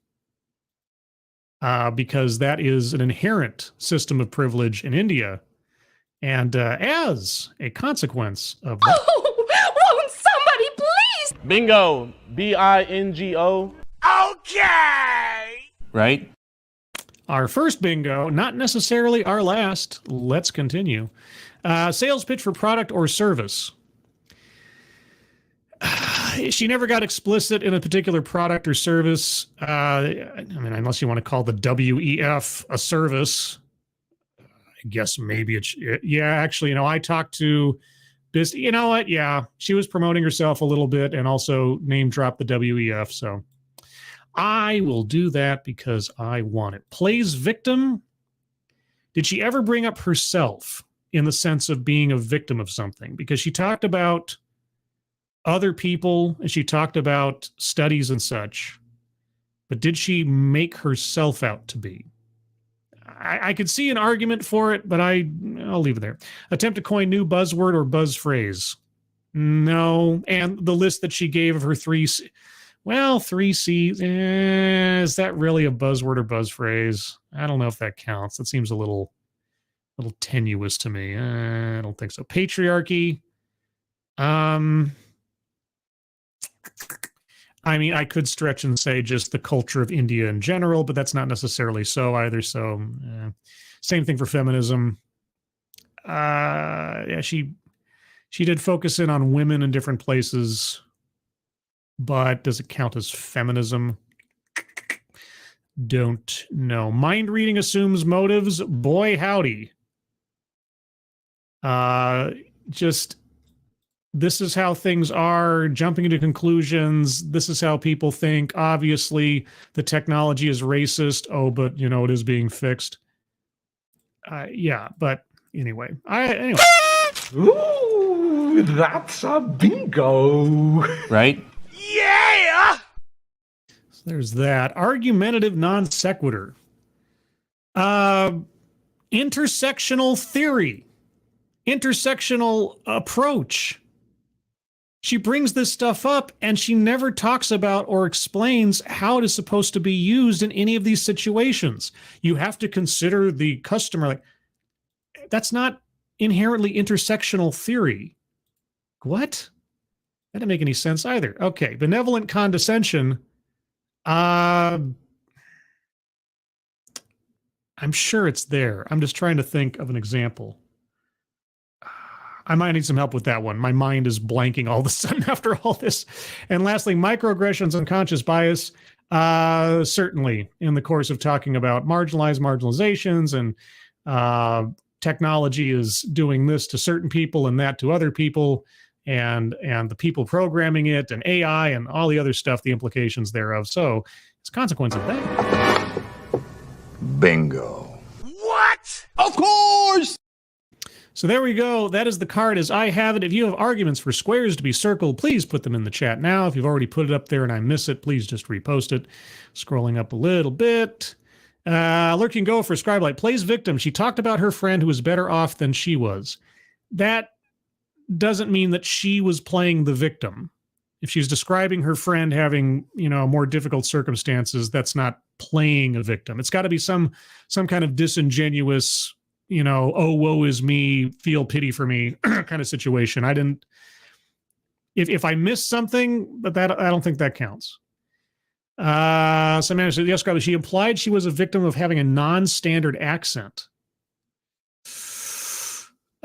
Because that is an inherent system of privilege in India. And as a consequence of that, won't somebody please? Bingo. B-I-N-G-O. Okay! Right? Our first bingo, not necessarily our last. Let's continue. Sales pitch for product or service. She never got explicit in a particular product or service. I mean, unless you want to call the WEF a service. I guess maybe it's, yeah, actually, I talked to this, you know what? Yeah, she was promoting herself a little bit and also name dropped the WEF. So I will do that because I want it. Plays victim. Did she ever bring up herself in the sense of being a victim of something? Because she talked about other people and she talked about studies and such, but did she make herself out to be? I could see an argument for it, but I'll leave it there. Attempt to coin new buzzword or buzz phrase. No. And the list that she gave of her three C's, is that really a buzzword or buzz phrase? I don't know if that counts. That seems a little tenuous to me. I don't think so. Patriarchy. I mean, I could stretch and say just the culture of India in general, but that's not necessarily so either. So same thing for feminism. Yeah, she did focus in on women in different places, but does it count as feminism? Don't know. Mind reading assumes motives. Boy, howdy. Just... this is how things are, jumping into conclusions. This is how people think. Obviously, the technology is racist. Oh, but, it is being fixed. Yeah, but anyway. Ooh, that's a bingo. Right? Yeah! So there's that. Argumentative non sequitur. Intersectional theory. Intersectional approach. She brings this stuff up and she never talks about or explains how it is supposed to be used in any of these situations. You have to consider the customer. Like, that's not inherently intersectional theory. What? That didn't make any sense either. Okay, benevolent condescension. I'm sure it's there. I'm just trying to think of an example. I might need some help with that one. My mind is blanking all of a sudden after all this. And lastly, microaggressions, unconscious bias. Certainly in the course of talking about marginalizations and technology is doing this to certain people and that to other people, and the people programming it and AI and all the other stuff, the implications thereof. So it's a consequence of that. Bingo. What? Of course! So there we go. That is the card as I have it. If you have arguments for squares to be circled, please put them in the chat now. If you've already put it up there and I miss it, please just repost it. Scrolling up a little bit. Lurking Gopher, Scribelight, plays victim. She talked about her friend who was better off than she was. That doesn't mean that she was playing the victim. If she's describing her friend having, more difficult circumstances, that's not playing a victim. It's got to be some kind of disingenuous, oh, woe is me, feel pity for me kind of situation. I didn't, if I missed something, but that I don't think that counts. Samantha said, yes, she implied she was a victim of having a non-standard accent.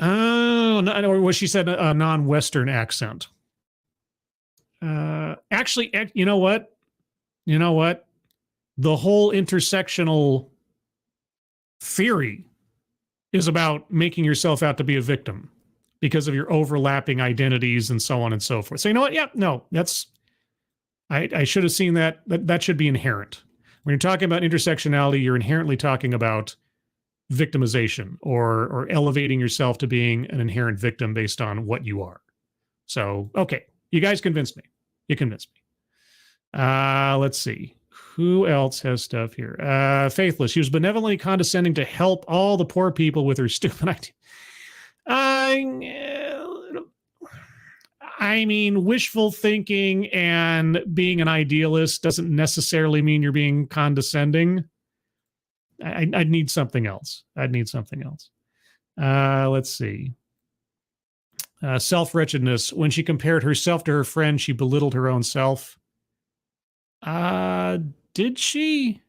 Oh, no, or she said a non-Western accent. Actually, you know what? The whole intersectional theory is about making yourself out to be a victim because of your overlapping identities and so on and so forth. So you know what? Yeah, no, I should have seen that. That should be inherent. When you're talking about intersectionality, you're inherently talking about victimization or elevating yourself to being an inherent victim based on what you are. So, okay, you guys convinced me. You convinced me. Let's see. Who else has stuff here? Faithless. She was benevolently condescending to help all the poor people with her stupid idea. I mean, wishful thinking and being an idealist doesn't necessarily mean you're being condescending. I'd need something else. Let's see. Self-wretchedness. When she compared herself to her friend, she belittled her own self. Did she?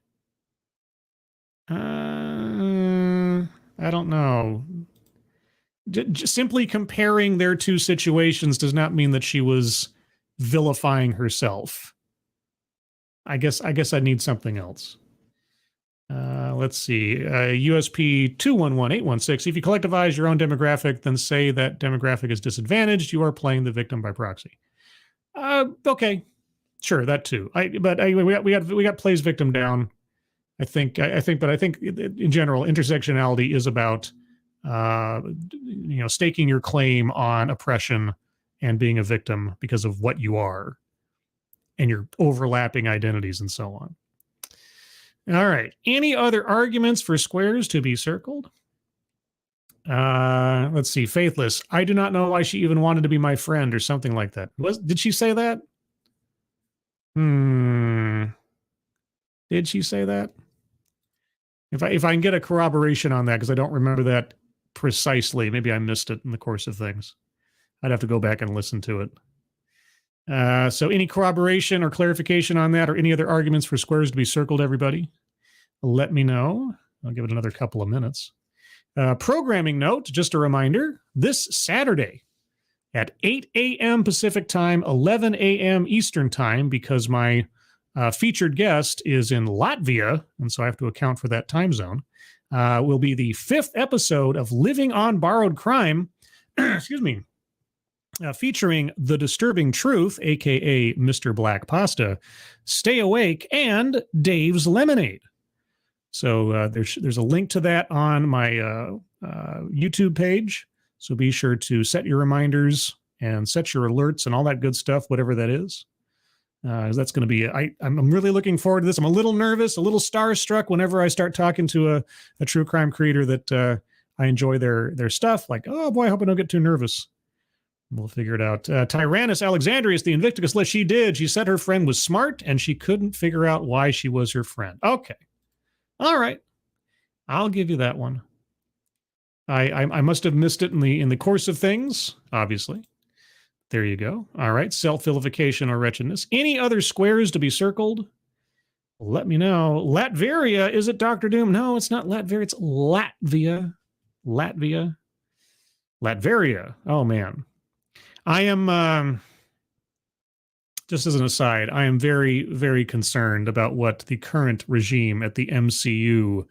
I don't know. Simply comparing their two situations does not mean that she was vilifying herself. I guess I need something else. Let's see. USP 211816. If you collectivize your own demographic, then say that demographic is disadvantaged. You are playing the victim by proxy. Okay, sure, that too. We got plays victim down. I think in general, intersectionality is about staking your claim on oppression and being a victim because of what you are and your overlapping identities and so on. All right. Any other arguments for squares to be circled? Let's see. Faithless. I do not know why she even wanted to be my friend or something like that. Did she say that? Did she say that? If I can get a corroboration on that, because I don't remember that precisely. Maybe I missed it in the course of things. I'd have to go back and listen to it. So any corroboration or clarification on that or any other arguments for squares to be circled, everybody? Let me know. I'll give it another couple of minutes. Programming note, just a reminder, this Saturday at 8 a.m. Pacific time, 11 a.m. Eastern time, because my featured guest is in Latvia, and so I have to account for that time zone, will be the 5th episode of Living on Borrowed Crime, excuse me, featuring The Disturbing Truth, a.k.a. Mr. Black Pasta, Stay Awake, and Dave's Lemonade. So there's a link to that on my YouTube page. So be sure to set your reminders and set your alerts and all that good stuff, whatever that is. That's going to be, I'm really looking forward to this. I'm a little nervous, a little starstruck whenever I start talking to a true crime creator that I enjoy their stuff. Like, oh boy, I hope I don't get too nervous. We'll figure it out. Tyrannus Alexandrius, the Invictus list she did. She said her friend was smart and she couldn't figure out why she was her friend. Okay. All right. I'll give you that one. I must have missed it in the course of things, obviously. There you go. All right, self-vilification or wretchedness. Any other squares to be circled? Let me know. Latveria, is it Dr. Doom? No, it's not Latveria, it's Latvia. Latveria. Oh, man. I am, just as an aside, I am very, very concerned about what the current regime at the MCU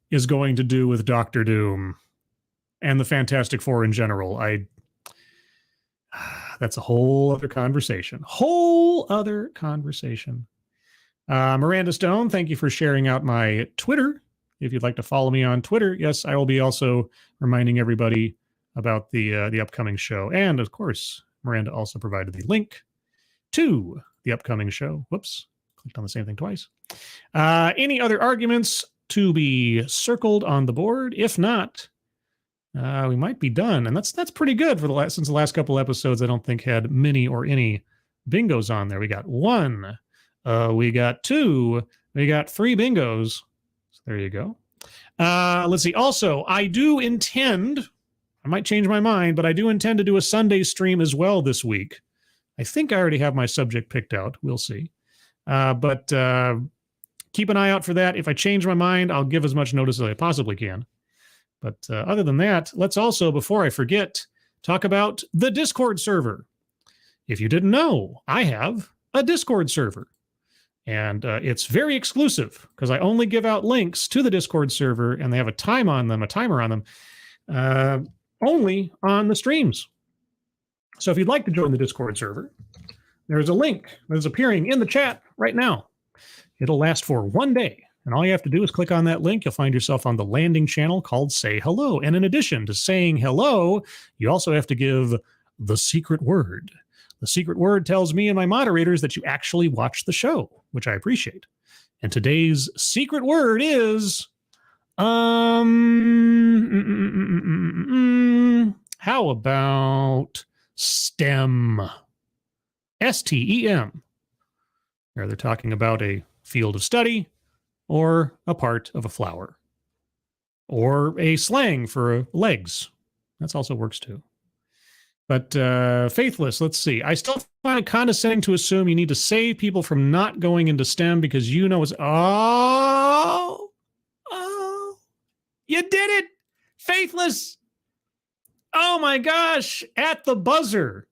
is going to do with Dr. Doom and the Fantastic Four in general. That's a whole other conversation. Miranda Stone, thank you for sharing out my Twitter. If you'd like to follow me on Twitter, yes, I will be also reminding everybody about the upcoming show. And of course, Miranda also provided the link to the upcoming show. Whoops, clicked on the same thing twice. Any other arguments to be circled on the board? If not, we might be done. And that's pretty good for since the last couple episodes, I don't think had many or any bingos on there. We got 1, we got 2, we got 3 bingos. So there you go. Let's see. Also, I might change my mind, but I do intend to do a Sunday stream as well this week. I think I already have my subject picked out. We'll see. But keep an eye out for that. If I change my mind, I'll give as much notice as I possibly can. But other than that, let's also, before I forget, talk about the Discord server. If you didn't know, I have a Discord server. And it's very exclusive because I only give out links to the Discord server, and they have a timer on them, only on the streams. So if you'd like to join the Discord server, there's a link that's appearing in the chat right now. It'll last for 1 day. And all you have to do is click on that link. You'll find yourself on the landing channel called Say Hello. And in addition to saying hello, you also have to give the secret word. The secret word tells me and my moderators that you actually watch the show, which I appreciate. And today's secret word is, how about STEM? STEM. Where they're talking about a field of study, or a part of a flower, or a slang for legs. That also works too. But faithless, let's see. I still find it condescending to assume you need to save people from not going into STEM because you know it's, oh, you did it, faithless. Oh my gosh, at the buzzer,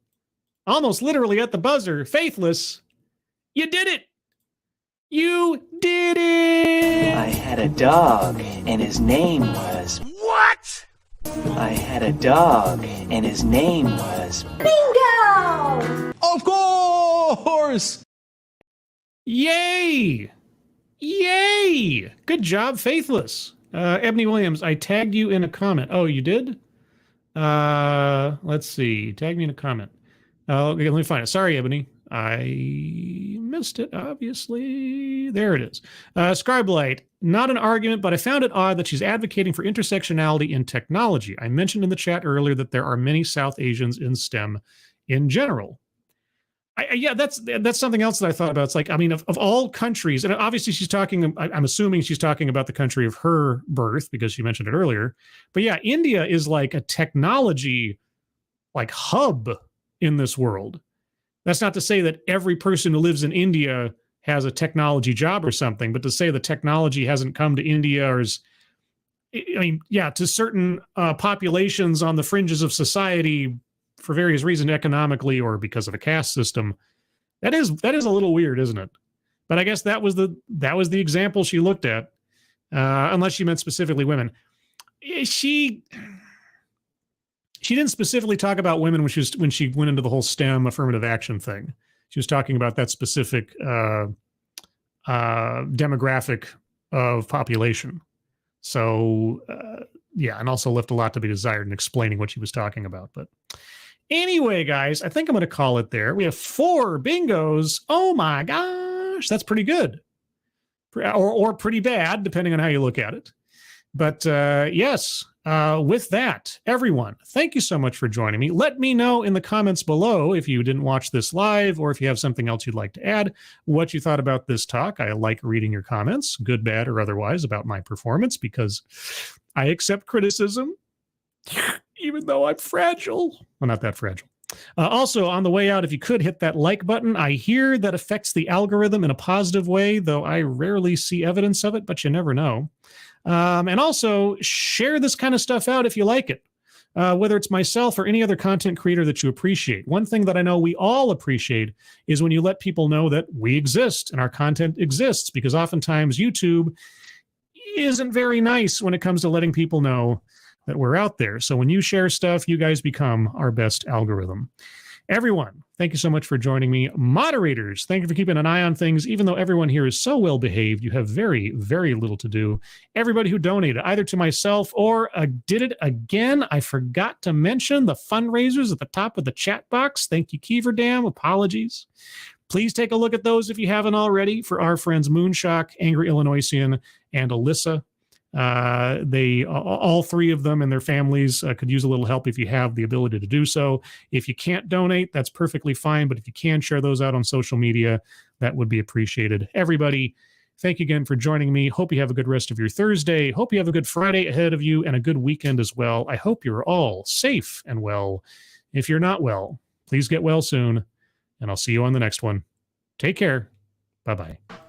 almost literally at the buzzer, faithless, you did it. You did it! I had a dog, and his name was... What? I had a dog, and his name was... Bingo! Of course! Yay! Yay! Good job, faithless. Ebony Williams, I tagged you in a comment. Oh, you did? Let's see. Tag me in a comment. Okay, let me find it. Sorry, Ebony. I missed it, obviously. There it is. Scribelight, not an argument, but I found it odd that she's advocating for intersectionality in technology. I mentioned in the chat earlier that there are many South Asians in STEM in general. Yeah, that's something else that I thought about. It's like, I mean, of all countries, and obviously she's talking, I'm assuming she's talking about the country of her birth because she mentioned it earlier. But yeah, India is like a technology like hub in this world. That's not to say that every person who lives in India has a technology job or something, but to say the technology hasn't come to India or is, I mean, yeah, to certain populations on the fringes of society for various reasons, economically or because of a caste system, that is a little weird, isn't it? But I guess that was the example she looked at, unless she meant specifically women. She didn't specifically talk about women when she went into the whole STEM affirmative action thing. She was talking about that specific demographic of population. So, yeah, and also left a lot to be desired in explaining what she was talking about. But anyway, guys, I think I'm going to call it there. We have 4 bingos. Oh my gosh, that's pretty good. Or pretty bad, depending on how you look at it. But yes, with that, everyone, thank you so much for joining me. Let me know in the comments below if you didn't watch this live or if you have something else you'd like to add, what you thought about this talk. I like reading your comments, good, bad, or otherwise, about my performance because I accept criticism Even though I'm fragile. Well, not that fragile. Also, on the way out, if you could hit that like button, I hear that affects the algorithm in a positive way, though I rarely see evidence of it, but you never know. And also, share this kind of stuff out if you like it, whether it's myself or any other content creator that you appreciate. One thing that I know we all appreciate is when you let people know that we exist and our content exists, because oftentimes YouTube isn't very nice when it comes to letting people know that we're out there. So when you share stuff, you guys become our best algorithm. Everyone, thank you so much for joining me. Moderators, thank you for keeping an eye on things. Even though everyone here is so well behaved, you have very, very little to do. Everybody who donated, either to myself or did it again, I forgot to mention the fundraisers at the top of the chat box. Thank you, Keeverdam. Apologies. Please take a look at those if you haven't already for our friends Moonshock, Angry Illinoisian, and Alyssa. They all three of them and their families could use a little help if you have the ability to do so. If you can't donate, that's perfectly fine. But if you can share those out on social media, that would be appreciated. Everybody, thank you again for joining me. Hope you have a good rest of your Thursday. Hope you have a good Friday ahead of you and a good weekend as well. I hope you're all safe and well. If you're not well, please get well soon. And I'll see you on the next one. Take care. Bye-bye.